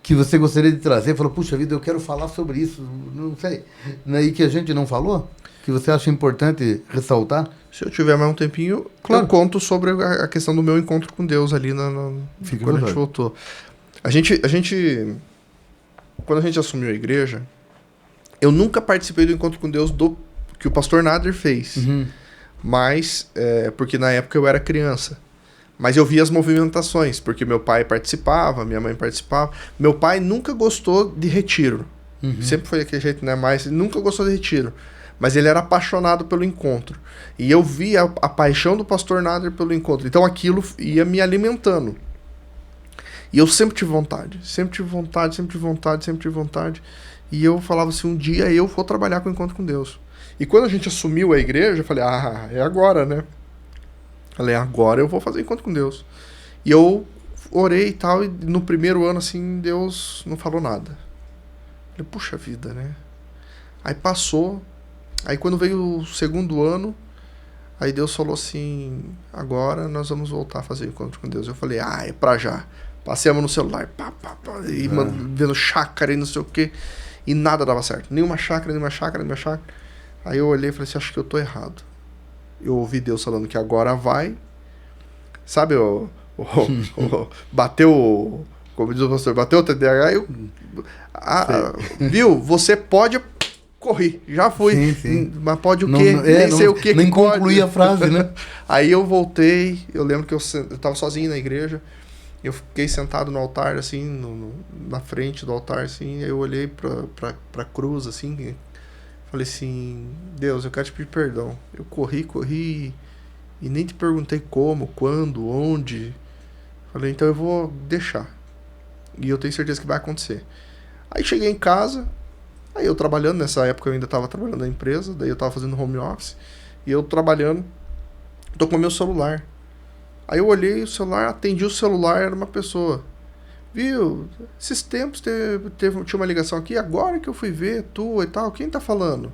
Speaker 2: que você gostaria de trazer? Falou, puxa vida, eu quero falar sobre isso. Não sei. E que a gente não falou? Que você acha importante ressaltar?
Speaker 5: Se eu tiver mais um tempinho, claro, eu conto sobre a questão do meu encontro com Deus ali quando a gente voltou. A gente, quando a gente assumiu a igreja, eu nunca participei do encontro com Deus que o pastor Nader fez.
Speaker 2: Uhum.
Speaker 5: Mas, porque na época eu era criança. Mas eu via as movimentações, porque meu pai participava, minha mãe participava. Meu pai nunca gostou de retiro.
Speaker 2: Uhum.
Speaker 5: Sempre foi daquele jeito, né? Mas nunca gostou de retiro. Mas ele era apaixonado pelo encontro. E eu via a paixão do pastor Nader pelo encontro. Então aquilo ia me alimentando. E eu sempre tive vontade. E eu falava assim, um dia eu vou trabalhar com o encontro com Deus. E quando a gente assumiu a igreja, eu falei, é agora, né? Falei, agora eu vou fazer encontro com Deus. E eu orei e tal, e no primeiro ano, assim, Deus não falou nada. Falei, puxa vida, né? Aí passou. Aí quando veio o segundo ano, aí Deus falou assim, agora nós vamos voltar a fazer encontro com Deus. Eu falei, é pra já. Passei a mão no celular, e vendo chácara e não sei o quê, e nada dava certo. Nenhuma chácara. Aí eu olhei e falei assim, acho que eu tô errado. Eu ouvi Deus falando que agora vai. Sabe, bateu, como diz o pastor, bateu o TDAH, viu, você pode... Corri, já fui.
Speaker 2: Sim.
Speaker 5: Mas pode o quê? Nem sei o que
Speaker 2: nem
Speaker 5: pode.
Speaker 2: concluí a frase, né?
Speaker 5: Aí eu voltei, eu lembro que eu tava sozinho na igreja, eu fiquei sentado no altar, assim, na frente do altar, assim, aí eu olhei pra cruz, assim, falei assim, Deus, eu quero te pedir perdão. Eu corri, e nem te perguntei como, quando, onde. Falei, então eu vou deixar. E eu tenho certeza que vai acontecer. Aí cheguei em casa. Aí eu trabalhando, nessa época eu ainda estava trabalhando na empresa, daí eu estava fazendo home office, e eu trabalhando, tô com o meu celular. Aí eu olhei o celular, atendi o celular, era uma pessoa. Viu, esses tempos tinha uma ligação aqui, agora que eu fui ver, tua e tal, quem tá falando?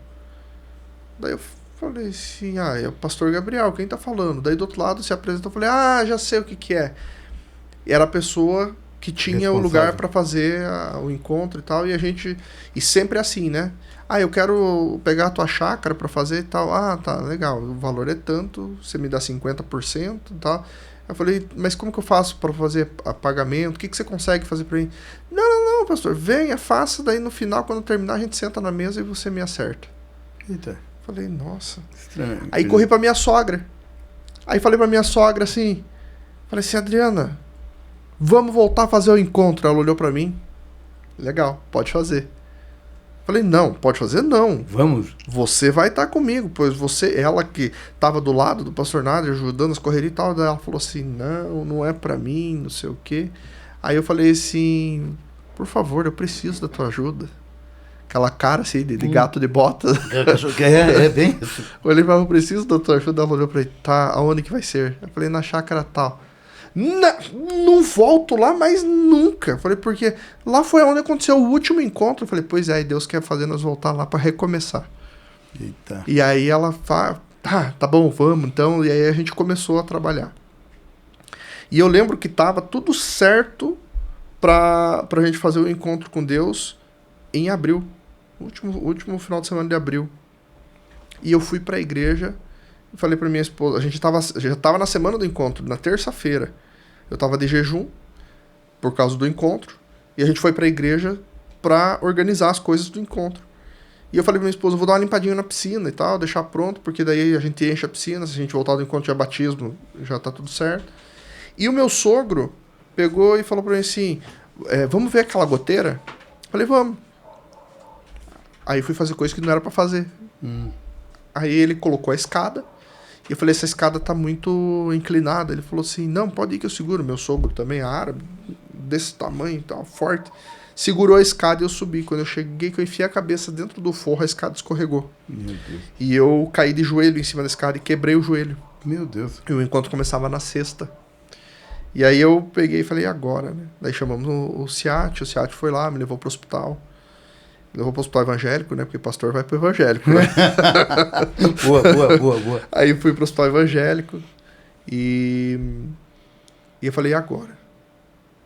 Speaker 5: Daí eu falei assim, é o pastor Gabriel, quem tá falando? Daí do outro lado se apresentou, eu falei, já sei o que é. E era a pessoa... que tinha o lugar para fazer o encontro e tal, e sempre assim, né? Eu quero pegar a tua chácara para fazer e tal. Tá, legal, o valor é tanto, você me dá 50% e tal. Eu falei, mas como que eu faço para fazer pagamento? O que você consegue fazer para mim? Não, pastor, venha, faça, daí no final, quando terminar, a gente senta na mesa e você me acerta.
Speaker 2: Eita.
Speaker 5: Falei, nossa.
Speaker 2: Estranho.
Speaker 5: Aí corri pra minha sogra. Aí falei pra minha sogra assim, Adriana, vamos voltar a fazer o encontro. Ela olhou pra mim. Legal, pode fazer. Falei, não, pode fazer não.
Speaker 2: Vamos.
Speaker 5: Você vai estar comigo, pois ela que estava do lado do pastor Nader, ajudando as correrias e tal, daí ela falou assim, não é pra mim, não sei o quê. Aí eu falei assim, por favor, eu preciso da tua ajuda. Aquela cara assim, de gato de bota.
Speaker 2: É bem isso.
Speaker 5: Eu olhei pra ela, eu preciso da tua ajuda. Ela olhou pra ele, tá, aonde que vai ser? Eu falei, na chácara tal. Não volto lá mais nunca. Falei, porque lá foi onde aconteceu o último encontro. Falei, pois é, Deus quer fazer nós voltar lá para recomeçar.
Speaker 2: Eita.
Speaker 5: E aí ela fala, tá bom, vamos então. E aí a gente começou a trabalhar. E eu lembro que tava tudo certo pra gente fazer o encontro com Deus em abril. Último final de semana de abril. E eu fui pra igreja. Falei pra minha esposa, a gente já tava na semana do encontro, na terça-feira. Eu tava de jejum por causa do encontro. E a gente foi pra igreja pra organizar as coisas do encontro. E eu falei pra minha esposa, vou dar uma limpadinha na piscina e tal, deixar pronto, porque daí a gente enche a piscina, se a gente voltar do encontro de batismo, já tá tudo certo. E o meu sogro pegou e falou pra mim assim, vamos ver aquela goteira? Falei, vamos. Aí fui fazer coisa que não era pra fazer. Aí ele colocou a escada. E eu falei, essa escada tá muito inclinada. Ele falou assim, não, pode ir que eu seguro. Meu sogro também, árabe, desse tamanho e tal, forte. Segurou a escada e eu subi. Quando eu cheguei, que eu enfiei a cabeça dentro do forro, a escada escorregou.
Speaker 2: Meu Deus.
Speaker 5: E eu caí de joelho em cima da escada e quebrei o joelho.
Speaker 2: Meu Deus.
Speaker 5: E o encontro começava na sexta. E aí eu peguei e falei, agora, né? Daí chamamos o SEAT foi lá, me levou pro hospital. Me levou pro hospital evangélico, né? Porque pastor vai pro evangélico, né?
Speaker 2: Boa.
Speaker 5: Aí fui pro hospital evangélico e eu falei, e agora?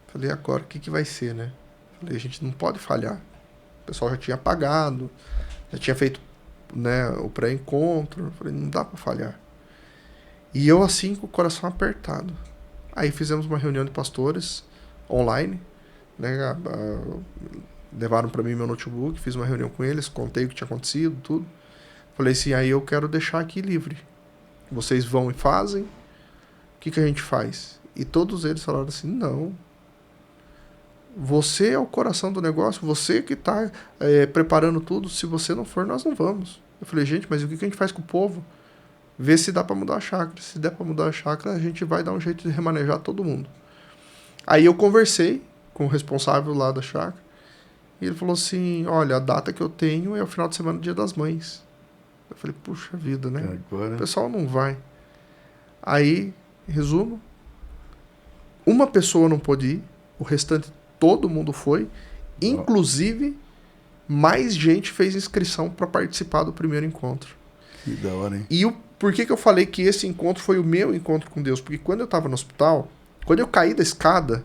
Speaker 5: Falei, agora, o que vai ser, né? Falei, a gente não pode falhar. O pessoal já tinha pagado, já tinha feito, né, o pré-encontro. Falei, não dá pra falhar. E eu assim, com o coração apertado. Aí fizemos uma reunião de pastores online, né? Levaram para mim meu notebook, fiz uma reunião com eles, contei o que tinha acontecido, tudo. Falei assim, aí eu quero deixar aqui livre. Vocês vão e fazem. O que a gente faz? E todos eles falaram assim, não. Você é o coração do negócio, você que está preparando tudo. Se você não for, nós não vamos. Eu falei, gente, mas o que a gente faz com o povo? Vê se dá para mudar a chácara. Se der para mudar a chácara, a gente vai dar um jeito de remanejar todo mundo. Aí eu conversei com o responsável lá da chácara. E ele falou assim, olha, a data que eu tenho é o final de semana do Dia das Mães. Eu falei, puxa vida, né?
Speaker 2: Agora...
Speaker 5: O pessoal não vai. Aí, resumo, uma pessoa não pôde ir, o restante todo mundo foi, inclusive mais gente fez inscrição para participar do primeiro encontro.
Speaker 2: Que da hora, hein?
Speaker 5: E por que eu falei que esse encontro foi o meu encontro com Deus? Porque quando eu estava no hospital, quando eu caí da escada,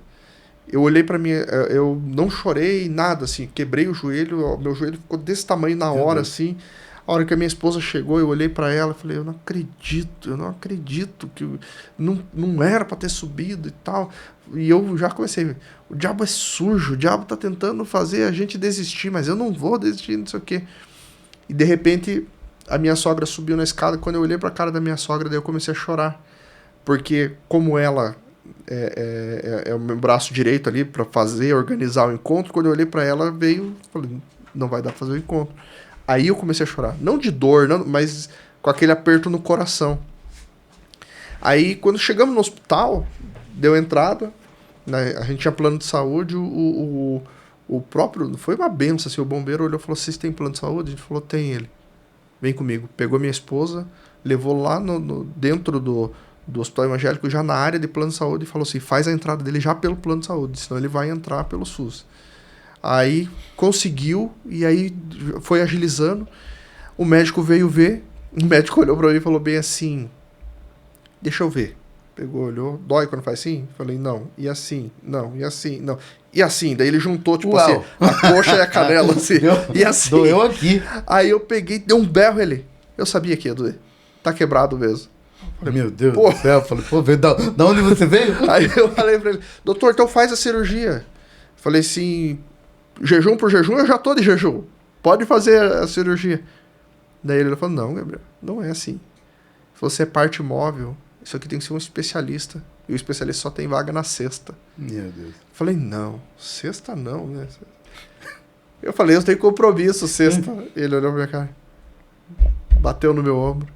Speaker 5: eu olhei pra mim, eu não chorei, nada, assim, quebrei o joelho, meu joelho ficou desse tamanho na hora, assim. A hora que a minha esposa chegou, eu olhei pra ela e falei, eu não acredito que não era pra ter subido e tal. E eu já comecei, o diabo é sujo, o diabo tá tentando fazer a gente desistir, mas eu não vou desistir, não sei o quê. E de repente, a minha sogra subiu na escada, quando eu olhei pra cara da minha sogra, daí eu comecei a chorar. Porque como ela... É o meu braço direito ali para organizar o encontro. Quando eu olhei para ela, veio, falei, não vai dar pra fazer o encontro. Aí eu comecei a chorar, não de dor, não, mas com aquele aperto no coração. Aí quando chegamos no hospital, deu entrada, né, a gente tinha plano de saúde, o próprio, foi uma benção, assim, o bombeiro olhou e falou, vocês têm plano de saúde? A gente falou, tem. Ele, vem comigo. Pegou minha esposa, levou lá dentro do hospital evangélico, já na área de plano de saúde, e falou assim, faz a entrada dele já pelo plano de saúde, senão ele vai entrar pelo SUS. Aí conseguiu, e aí foi agilizando. O médico veio ver, o médico olhou pra mim e falou bem assim, deixa eu ver. Pegou, olhou, dói quando faz assim? Falei, não. E assim? Não. E assim? Não. E assim? Daí ele juntou, tipo assim, a coxa e a canela, assim.
Speaker 2: E assim? Doeu aqui.
Speaker 5: Aí eu peguei, dei um berro, ele, eu sabia que ia doer. Tá quebrado mesmo.
Speaker 2: Falei, meu Deus do céu. Falei, pô, da onde você veio?
Speaker 5: Aí eu falei pra ele, doutor, então faz a cirurgia. Falei assim, jejum por jejum, eu já tô de jejum. Pode fazer a cirurgia. Daí ele falou, não, Gabriel, não é assim. Se você é parte móvel, isso aqui tem que ser um especialista. E o especialista só tem vaga na sexta.
Speaker 2: Meu Deus.
Speaker 5: Falei, não, sexta não, né? Eu falei, eu tenho compromisso sexta. Ele olhou pra minha cara, bateu no meu ombro.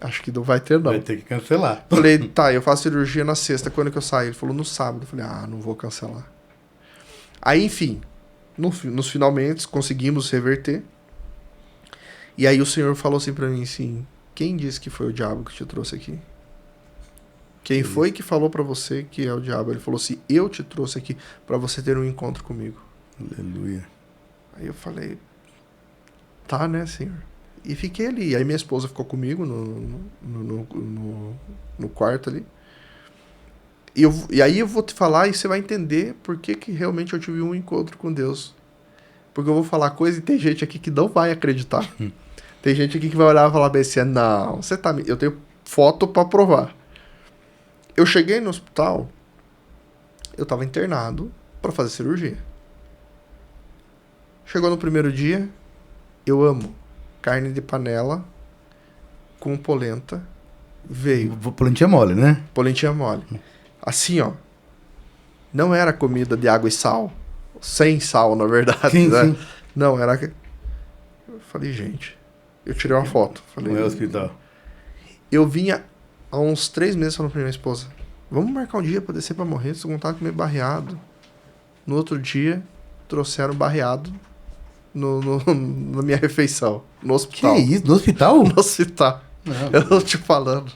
Speaker 5: Acho que não vai ter, não.
Speaker 2: Vai ter que cancelar.
Speaker 5: Falei, tá, eu faço cirurgia na sexta, quando que eu saio? Ele falou, no sábado. Eu falei, não vou cancelar. Aí, enfim, nos finalmente conseguimos reverter. E aí o Senhor falou assim pra mim, assim, quem disse que foi o diabo que te trouxe aqui? Quem foi que falou pra você que é o diabo? Ele falou assim, eu te trouxe aqui pra você ter um encontro comigo.
Speaker 2: Aleluia.
Speaker 5: Aí eu falei, tá, né, Senhor? E fiquei ali. Aí minha esposa ficou comigo no quarto ali. E aí eu vou te falar e você vai entender por que realmente eu tive um encontro com Deus. Porque eu vou falar coisa e tem gente aqui que não vai acreditar. Tem gente aqui que vai olhar e falar bem assim, não, você tá... Eu tenho foto pra provar. Eu cheguei no hospital, eu tava internado pra fazer cirurgia. Chegou no primeiro dia, eu amo carne de panela com polenta, veio.
Speaker 2: Polentinha mole, né?
Speaker 5: Polentinha mole. Assim, ó. Não era comida de água e sal. Sem sal, na verdade.
Speaker 2: Sim,
Speaker 5: né?
Speaker 2: sim.
Speaker 5: Não, era... Eu falei, gente... Eu tirei uma foto. Falei,
Speaker 2: não é hospital.
Speaker 5: Eu vinha há uns 3 meses falando pra minha esposa, vamos marcar um dia pra descer pra morrer, se contar comer barreado. No outro dia, trouxeram barreado na minha refeição, no hospital.
Speaker 2: Que isso? No hospital?
Speaker 5: No hospital.
Speaker 2: Não.
Speaker 5: Eu tô te falando.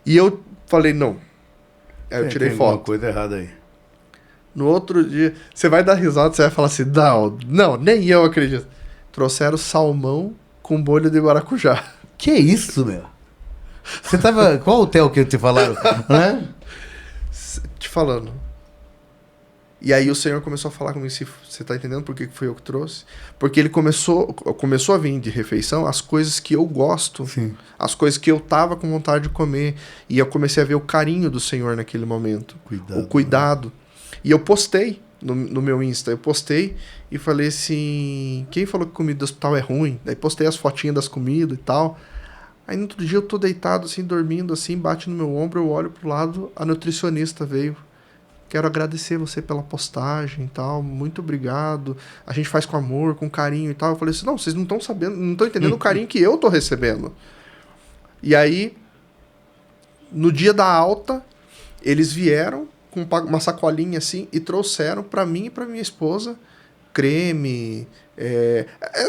Speaker 5: E eu falei, não. Aí eu tirei
Speaker 2: Tem alguma
Speaker 5: foto.
Speaker 2: coisa errada aí.
Speaker 5: No outro dia, você vai dar risada, você vai falar assim, não, nem eu acredito. Trouxeram salmão com molho de maracujá.
Speaker 2: Que isso, meu? Você tava... Qual hotel que te falaram? Né?
Speaker 5: Te falando. E aí o Senhor começou a falar comigo, você tá entendendo por que foi eu que trouxe? Porque ele começou a vir de refeição as coisas que eu gosto,
Speaker 2: Sim.
Speaker 5: as coisas que eu tava com vontade de comer. E eu comecei a ver o carinho do Senhor naquele momento.
Speaker 2: Cuidado,
Speaker 5: o cuidado. E eu postei no meu Insta, eu postei e falei assim, quem falou que comida do hospital é ruim? Daí postei as fotinhas das comidas e tal. Aí no outro dia eu tô deitado assim, dormindo assim, bate no meu ombro, eu olho pro lado, a nutricionista veio. Quero agradecer você pela postagem e tal, muito obrigado. A gente faz com amor, com carinho e tal. Eu falei assim, não, vocês não estão sabendo, não estão entendendo o carinho que eu tô recebendo. E aí, no dia da alta, eles vieram com uma sacolinha assim e trouxeram para mim e para minha esposa creme,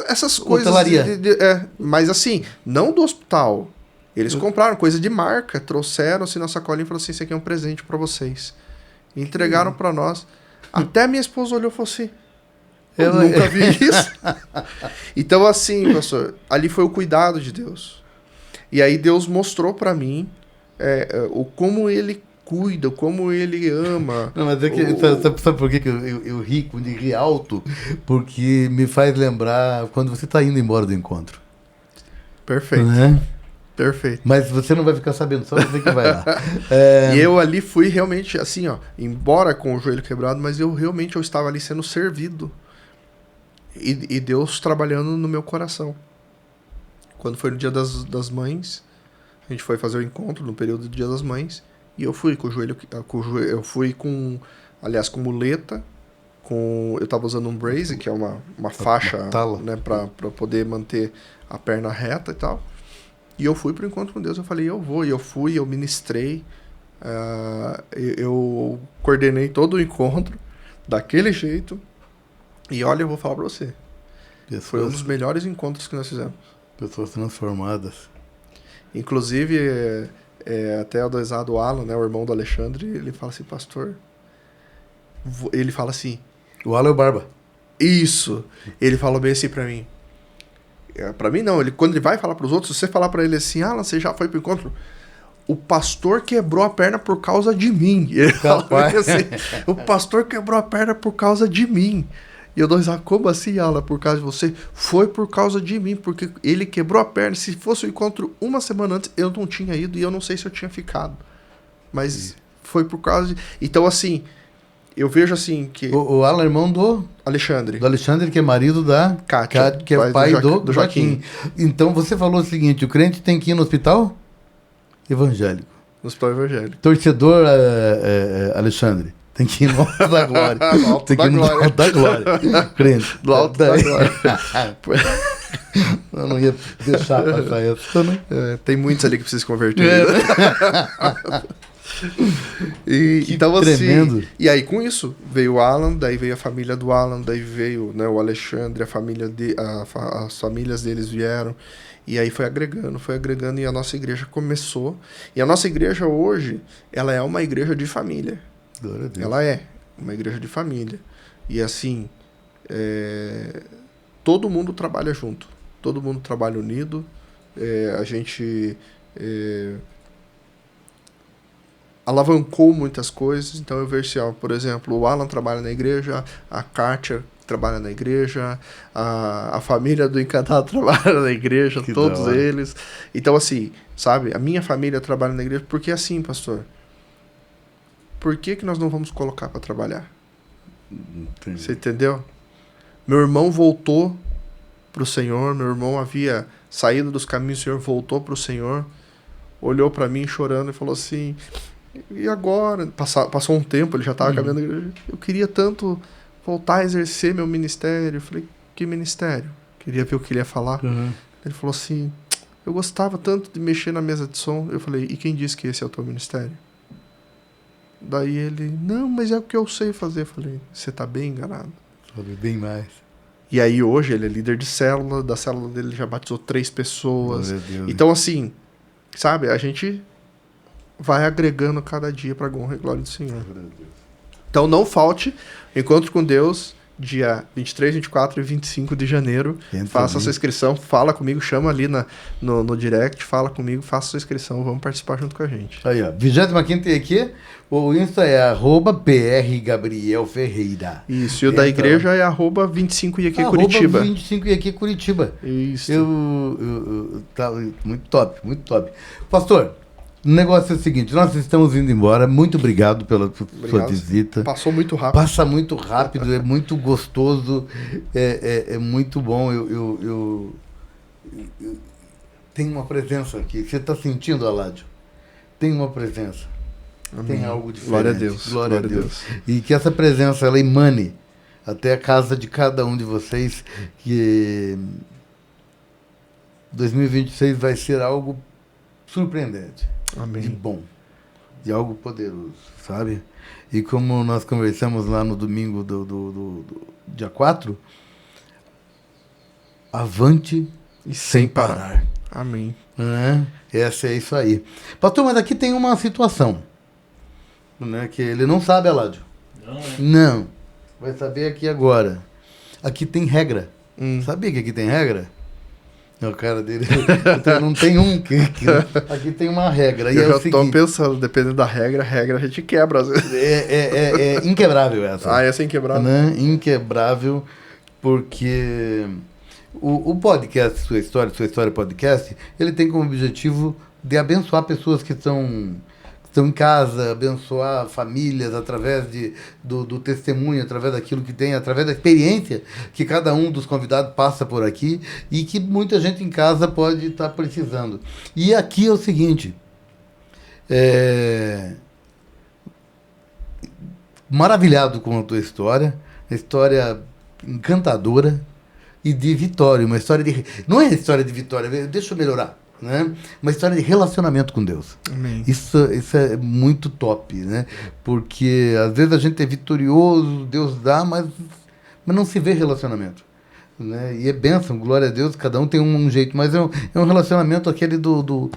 Speaker 5: essas coisas.
Speaker 2: Hotelaria.
Speaker 5: Mas assim, não do hospital. Eles compraram coisa de marca, trouxeram assim na sacolinha e falaram assim, isso aqui é um presente para vocês. E entregaram para nós. Até minha esposa olhou e falou assim, eu nunca vi isso. Então assim, pastor, ali foi o cuidado de Deus. E aí Deus mostrou para mim o como ele cuida, como ele ama.
Speaker 2: Não, mas é que, sabe por que eu ri quando eu ri alto? Porque me faz lembrar quando você está indo embora do encontro.
Speaker 5: Perfeito.
Speaker 2: Né?
Speaker 5: Perfeito.
Speaker 2: Mas você não vai ficar sabendo, só você que vai lá.
Speaker 5: E eu ali fui realmente, assim, ó, embora com o joelho quebrado, mas eu estava ali sendo servido. E Deus trabalhando no meu coração. Quando foi no Dia das Mães, a gente foi fazer o encontro no período do Dia das Mães, e eu fui com o joelho, eu fui com muleta, eu tava usando um brace, que é uma faixa, né, pra poder manter a perna reta e tal. E eu fui pro encontro com Deus, eu falei, eu vou. E eu fui, eu ministrei, eu coordenei todo o encontro daquele jeito. E olha, eu vou falar pra você, foi um dos melhores encontros que nós fizemos.
Speaker 2: Pessoas transformadas.
Speaker 5: Inclusive, até o doisado Alan, né, o irmão do Alexandre, ele fala assim, pastor, ele fala assim...
Speaker 2: O Alan é o Barba.
Speaker 5: Isso. Ele falou bem assim pra mim. Pra mim não, quando ele vai falar pros outros, se você falar pra ele assim, Alan, você já foi pro encontro? O pastor quebrou a perna por causa de mim. Ele fala assim, o pastor quebrou a perna por causa de mim. E eu dou risada, como assim, Alan, por causa de você? Foi por causa de mim, porque ele quebrou a perna. Se fosse o encontro uma semana antes, eu não tinha ido e eu não sei se eu tinha ficado. Mas foi por causa de... Então, assim, eu vejo assim que...
Speaker 2: O Alan é irmão do...
Speaker 5: Alexandre.
Speaker 2: Do Alexandre, que é marido da...
Speaker 5: Kátia,
Speaker 2: que é pai do Joaquim. Então, você falou o seguinte, o crente tem que ir no hospital evangélico.
Speaker 5: No hospital evangélico.
Speaker 2: Torcedor, Alexandre. Tem que ir no alto da glória. Tem que ir no alto da glória. Crente.
Speaker 5: Do alto da glória.
Speaker 2: Eu não ia deixar passar essa, né?
Speaker 5: Tem muitos ali que precisam se converter. Então,
Speaker 2: tremendo.
Speaker 5: Assim, e aí com isso veio o Alan, daí veio a família do Alan, daí veio, né, o Alexandre, as famílias deles vieram. E aí foi agregando e a nossa igreja começou. E a nossa igreja hoje, ela é uma igreja de família.
Speaker 2: Glória a Deus.
Speaker 5: Ela é uma igreja de família. E assim, todo mundo trabalha junto. Todo mundo trabalha unido. A gente alavancou muitas coisas. Então eu vejo assim, ó, por exemplo, o Alan trabalha na igreja, a Kátia trabalha na igreja, a família do Encantado trabalha na igreja,
Speaker 2: Que
Speaker 5: todos
Speaker 2: da hora.
Speaker 5: eles. Então assim, sabe, a minha família trabalha na igreja, porque assim, pastor, por que nós não vamos colocar para trabalhar?
Speaker 2: Entendi.
Speaker 5: Você entendeu? Meu irmão voltou pro Senhor, meu irmão havia saído dos caminhos, o Senhor voltou pro Senhor, olhou para mim chorando e falou assim, e agora? Passou um tempo, ele já estava caminhando na igreja, eu queria tanto voltar a exercer meu ministério. Eu falei, que ministério? Queria ver o que ele ia falar.
Speaker 2: Uhum.
Speaker 5: Ele falou assim, eu gostava tanto de mexer na mesa de som. Eu falei, e quem disse que esse é o teu ministério? Daí ele, não, mas é o que eu sei fazer. Eu falei, você tá bem enganado.
Speaker 2: Falei bem mais.
Speaker 5: E aí hoje ele é líder de célula, da célula dele já batizou 3 pessoas.
Speaker 2: Glória a Deus.
Speaker 5: Então assim, sabe, a gente vai agregando cada dia para a honra e glória do Senhor. Então não falte, encontro com Deus, dia 23, 24 e 25 de janeiro. Faça a sua inscrição, fala comigo, chama ali no direct, fala comigo, faça a sua inscrição, vamos participar junto com a gente.
Speaker 2: Aí, ó, 25ª aqui, o Insta é @PRGabrielFerreira.
Speaker 5: Isso, e o da igreja é @25IAQ Curitiba.
Speaker 2: 25IAQ Curitiba.
Speaker 5: Isso.
Speaker 2: Tá, muito top, muito top. Pastor, o negócio é o seguinte, nós estamos indo embora, muito obrigado pela sua visita.
Speaker 5: Passou muito rápido.
Speaker 2: Passa muito rápido, é muito gostoso, é muito bom. Eu tenho uma presença aqui. Você está sentindo, Aládio? Tem uma presença.
Speaker 5: Amém.
Speaker 2: Tem algo diferente.
Speaker 5: Glória a Deus.
Speaker 2: Glória a Deus. E que essa presença ela emane até a casa de cada um de vocês, que 2026 vai ser algo surpreendente.
Speaker 5: Amém.
Speaker 2: De bom, de algo poderoso, sabe? E como nós conversamos lá no domingo do dia 4, avante
Speaker 5: E
Speaker 2: sem parar.
Speaker 5: Amém.
Speaker 2: Essa é isso aí. Pastor, mas aqui tem uma situação, né, que ele não sabe, Aládio. Não. Vai saber aqui agora. Aqui tem regra. Sabia que aqui tem regra? O cara dele não tem aqui tem uma regra.
Speaker 5: Eu
Speaker 2: e
Speaker 5: já
Speaker 2: é o seguinte,
Speaker 5: tô pensando, dependendo da regra a gente quebra às vezes.
Speaker 2: É inquebrável essa.
Speaker 5: Essa é inquebrável.
Speaker 2: Né? Inquebrável, porque o podcast Sua História Podcast, ele tem como objetivo de abençoar pessoas que estão em casa, abençoar famílias através do testemunho, através daquilo que tem, através da experiência que cada um dos convidados passa por aqui e que muita gente em casa pode estar precisando. E aqui é o seguinte, maravilhado com a tua história encantadora e de vitória, uma história não é história de vitória, deixa eu melhorar, né? Uma história de relacionamento com Deus.
Speaker 5: Amém.
Speaker 2: Isso é muito top, né? Porque às vezes a gente é vitorioso, Deus dá, mas não se vê relacionamento, né? E é bênção, glória a Deus, cada um tem um jeito, mas é um relacionamento aquele do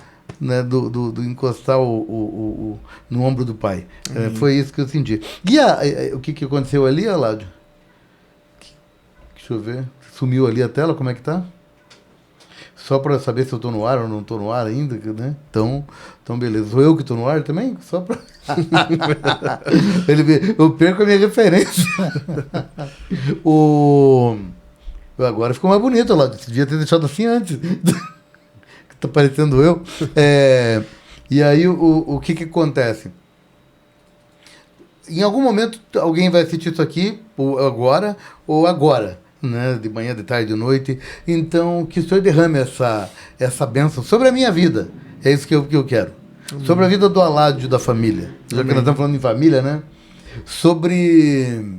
Speaker 2: encostar no ombro do pai. Foi isso que eu senti. E o que aconteceu ali, Aládio? Deixa eu ver. Sumiu ali a tela, como é que tá? Só para saber se eu tô no ar ou não tô no ar ainda, né? Então beleza. Sou eu que tô no ar também? Só para... eu perco a minha referência. Agora ficou mais bonito lá. Devia ter deixado assim antes. Tá parecendo eu. E aí o que acontece? Em algum momento alguém vai assistir isso aqui, ou agora, né? De manhã, de tarde, de noite. Então, que o Senhor derrame essa bênção sobre a minha vida. É isso que eu quero. Amém. Sobre a vida do Aládio, da família. Já que nós estamos falando em família, né? Sobre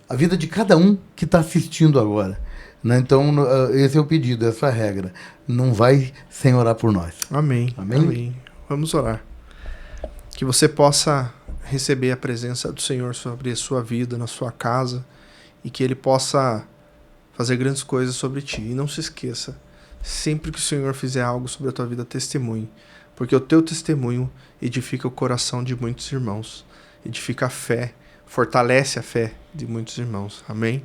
Speaker 2: a vida de cada um que está assistindo agora. Né? Então, esse é o pedido, essa é a regra. Não vai sem orar por nós.
Speaker 5: Amém.
Speaker 2: Amém?
Speaker 5: Amém. Vamos orar. Que você possa receber a presença do Senhor sobre a sua vida, na sua casa, e que Ele possa fazer grandes coisas sobre ti. E não se esqueça, sempre que o Senhor fizer algo sobre a tua vida, testemunhe, porque o teu testemunho edifica o coração de muitos irmãos, edifica a fé, fortalece a fé de muitos irmãos. Amém?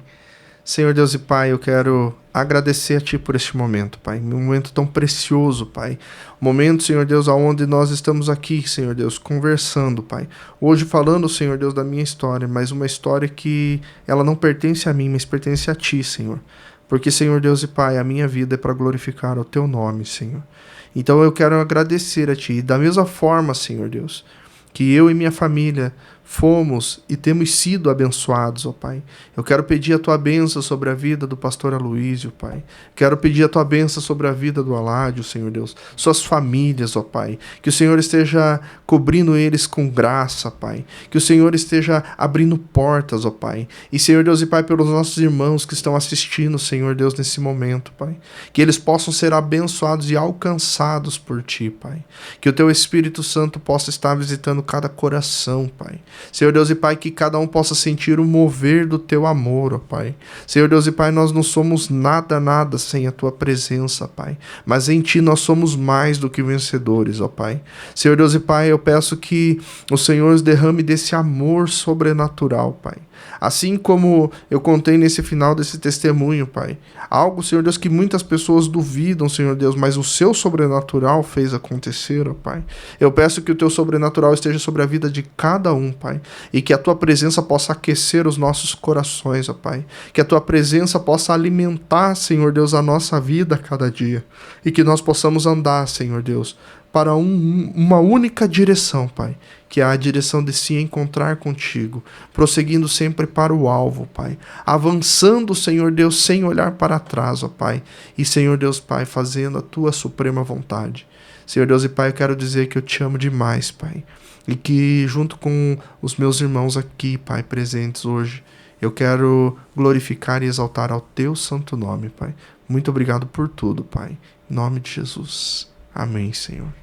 Speaker 5: Senhor Deus e Pai, eu quero agradecer a Ti por este momento, Pai, um momento tão precioso, Pai, um momento, Senhor Deus, onde nós estamos aqui, Senhor Deus, conversando, Pai, hoje falando, Senhor Deus, da minha história, mas uma história que ela não pertence a mim, mas pertence a Ti, Senhor, porque, Senhor Deus e Pai, a minha vida é para glorificar o Teu nome, Senhor, então eu quero agradecer a Ti, e da mesma forma, Senhor Deus, que eu e minha família fomos e temos sido abençoados, ó Pai. Eu quero pedir a Tua bênção sobre a vida do pastor Aloísio, Pai. Quero pedir a Tua bênção sobre a vida do Aládio, Senhor Deus. Suas famílias, ó Pai. Que o Senhor esteja cobrindo eles com graça, Pai. Que o Senhor esteja abrindo portas, ó Pai. E, Senhor Deus e Pai, pelos nossos irmãos que estão assistindo, Senhor Deus, nesse momento, Pai. Que eles possam ser abençoados e alcançados por Ti, Pai. Que o Teu Espírito Santo possa estar visitando cada coração, Pai. Senhor Deus e Pai, que cada um possa sentir o mover do Teu amor, ó Pai. Senhor Deus e Pai, nós não somos nada sem a Tua presença, Pai. Mas em Ti nós somos mais do que vencedores, ó Pai. Senhor Deus e Pai, eu peço que o Senhor derrame desse amor sobrenatural, Pai. Assim como eu contei nesse final desse testemunho, Pai. Algo, Senhor Deus, que muitas pessoas duvidam, Senhor Deus, mas o Seu sobrenatural fez acontecer, ó Pai. Eu peço que o Teu sobrenatural esteja sobre a vida de cada um, Pai. E que a Tua presença possa aquecer os nossos corações, ó Pai. Que a Tua presença possa alimentar, Senhor Deus, a nossa vida a cada dia. E que nós possamos andar, Senhor Deus, para uma única direção, Pai, que é a direção de se encontrar contigo, prosseguindo sempre para o alvo, Pai, avançando, Senhor Deus, sem olhar para trás, ó Pai, e, Senhor Deus, Pai, fazendo a Tua suprema vontade. Senhor Deus e Pai, eu quero dizer que eu Te amo demais, Pai, e que junto com os meus irmãos aqui, Pai, presentes hoje, eu quero glorificar e exaltar ao Teu santo nome, Pai. Muito obrigado por tudo, Pai, em nome de Jesus. Amém, Senhor.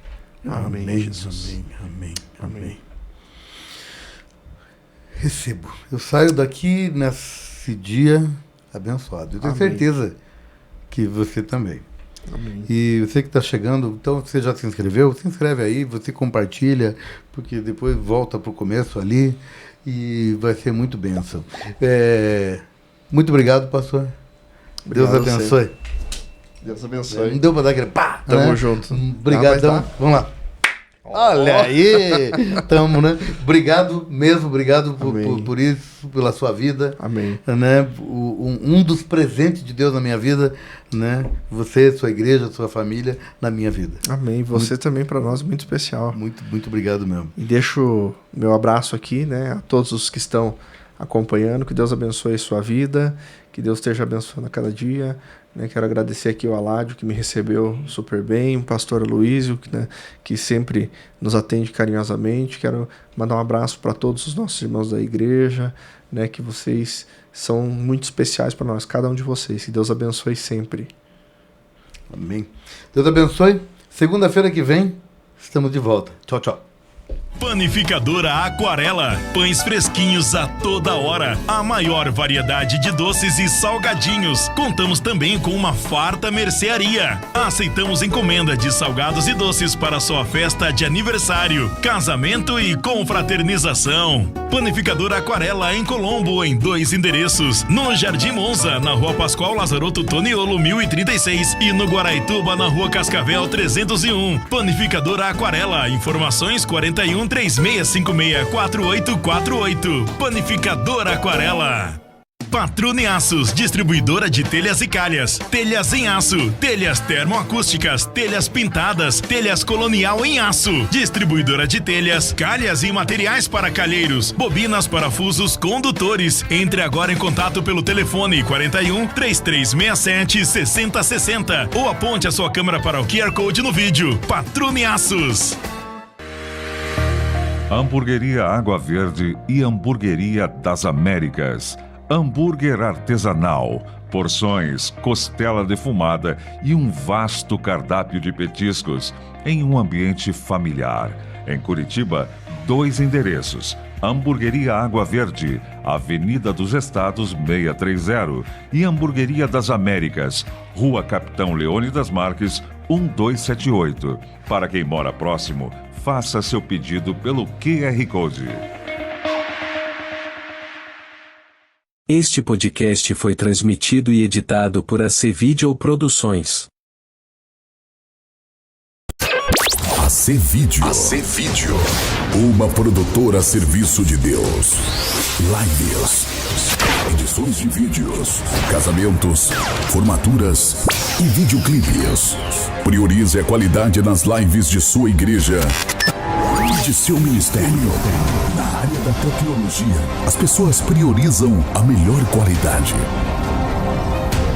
Speaker 5: Amém, Jesus.
Speaker 2: Amém. Recebo. Eu saio daqui nesse dia abençoado. Eu tenho certeza que você também.
Speaker 5: Amém.
Speaker 2: E você que está chegando, então você já se inscreveu? Se inscreve aí, você compartilha, porque depois volta para o começo ali e vai ser muito bênção. Muito obrigado, pastor.
Speaker 5: Obrigado,
Speaker 2: Deus abençoe.
Speaker 5: Deus abençoe.
Speaker 2: Não deu para dar aquele pá,
Speaker 5: Tamo
Speaker 2: né?
Speaker 5: junto.
Speaker 2: Obrigadão. Vamos lá. Olha aí, tamo, né? Obrigado mesmo, obrigado por isso, pela sua vida.
Speaker 5: Amém.
Speaker 2: Né? Um dos presentes de Deus na minha vida, né? Você, sua igreja, sua família, na minha vida.
Speaker 5: Amém. Você também para nós muito especial.
Speaker 2: Muito obrigado mesmo.
Speaker 5: E deixo meu abraço aqui, né, a todos os que estão acompanhando. Que Deus abençoe a sua vida, que Deus esteja abençoando a cada dia. Quero agradecer aqui ao Aládio, que me recebeu super bem, o pastor Aloísio, que sempre nos atende carinhosamente. Quero mandar um abraço para todos os nossos irmãos da igreja, que vocês são muito especiais para nós, cada um de vocês. Que Deus abençoe sempre.
Speaker 2: Amém. Deus abençoe. Segunda-feira que vem, estamos de volta. Tchau, tchau.
Speaker 3: Panificadora Aquarela, pães fresquinhos a toda hora, a maior variedade de doces e salgadinhos. Contamos também com uma farta mercearia. Aceitamos encomenda de salgados e doces para sua festa de aniversário, casamento e confraternização. Panificadora Aquarela em Colombo, em 2 endereços: no Jardim Monza, na Rua Pascoal Lazarotto Toniolo 1036 e no Guaraituba, na Rua Cascavel 301. Panificadora Aquarela, informações 41 3656-4848. Panificadora Aquarela. Patrone Aços, distribuidora de telhas e calhas, telhas em aço, telhas termoacústicas, telhas pintadas, telhas colonial em aço, distribuidora de telhas, calhas e materiais para calheiros, bobinas, parafusos, condutores. Entre agora em contato pelo telefone 41 3367 6060 ou aponte a sua câmera para o QR Code no vídeo. Patrone Aços.
Speaker 4: Hamburgueria Água Verde e Hamburgueria das Américas. Hambúrguer artesanal, porções, costela defumada e um vasto cardápio de petiscos em um ambiente familiar. Em Curitiba, 2 endereços: Hamburgueria Água Verde, Avenida dos Estados 630, e Hamburgueria das Américas, Rua Capitão Leônidas Marques 1278. Para quem mora próximo, faça seu pedido pelo QR Code.
Speaker 6: Este podcast foi transmitido e editado por AC Video Produções.
Speaker 1: AC Video. Uma produtora a serviço de Deus. Lives, edições de vídeos, casamentos, formaturas e videoclipes. Priorize a qualidade nas lives de sua igreja e de seu ministério. Na área da tecnologia, as pessoas priorizam a melhor qualidade.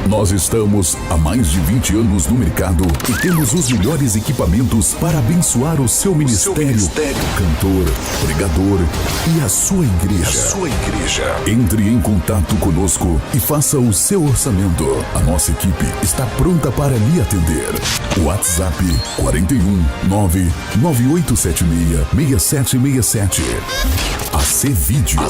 Speaker 1: Nós estamos há mais de 20 anos no mercado e temos os melhores equipamentos para abençoar o seu ministério, cantor, pregador e a sua igreja. Entre em contato conosco e faça o seu orçamento. A nossa equipe está pronta para lhe atender. WhatsApp 41 99876 6767. AC Vídeo.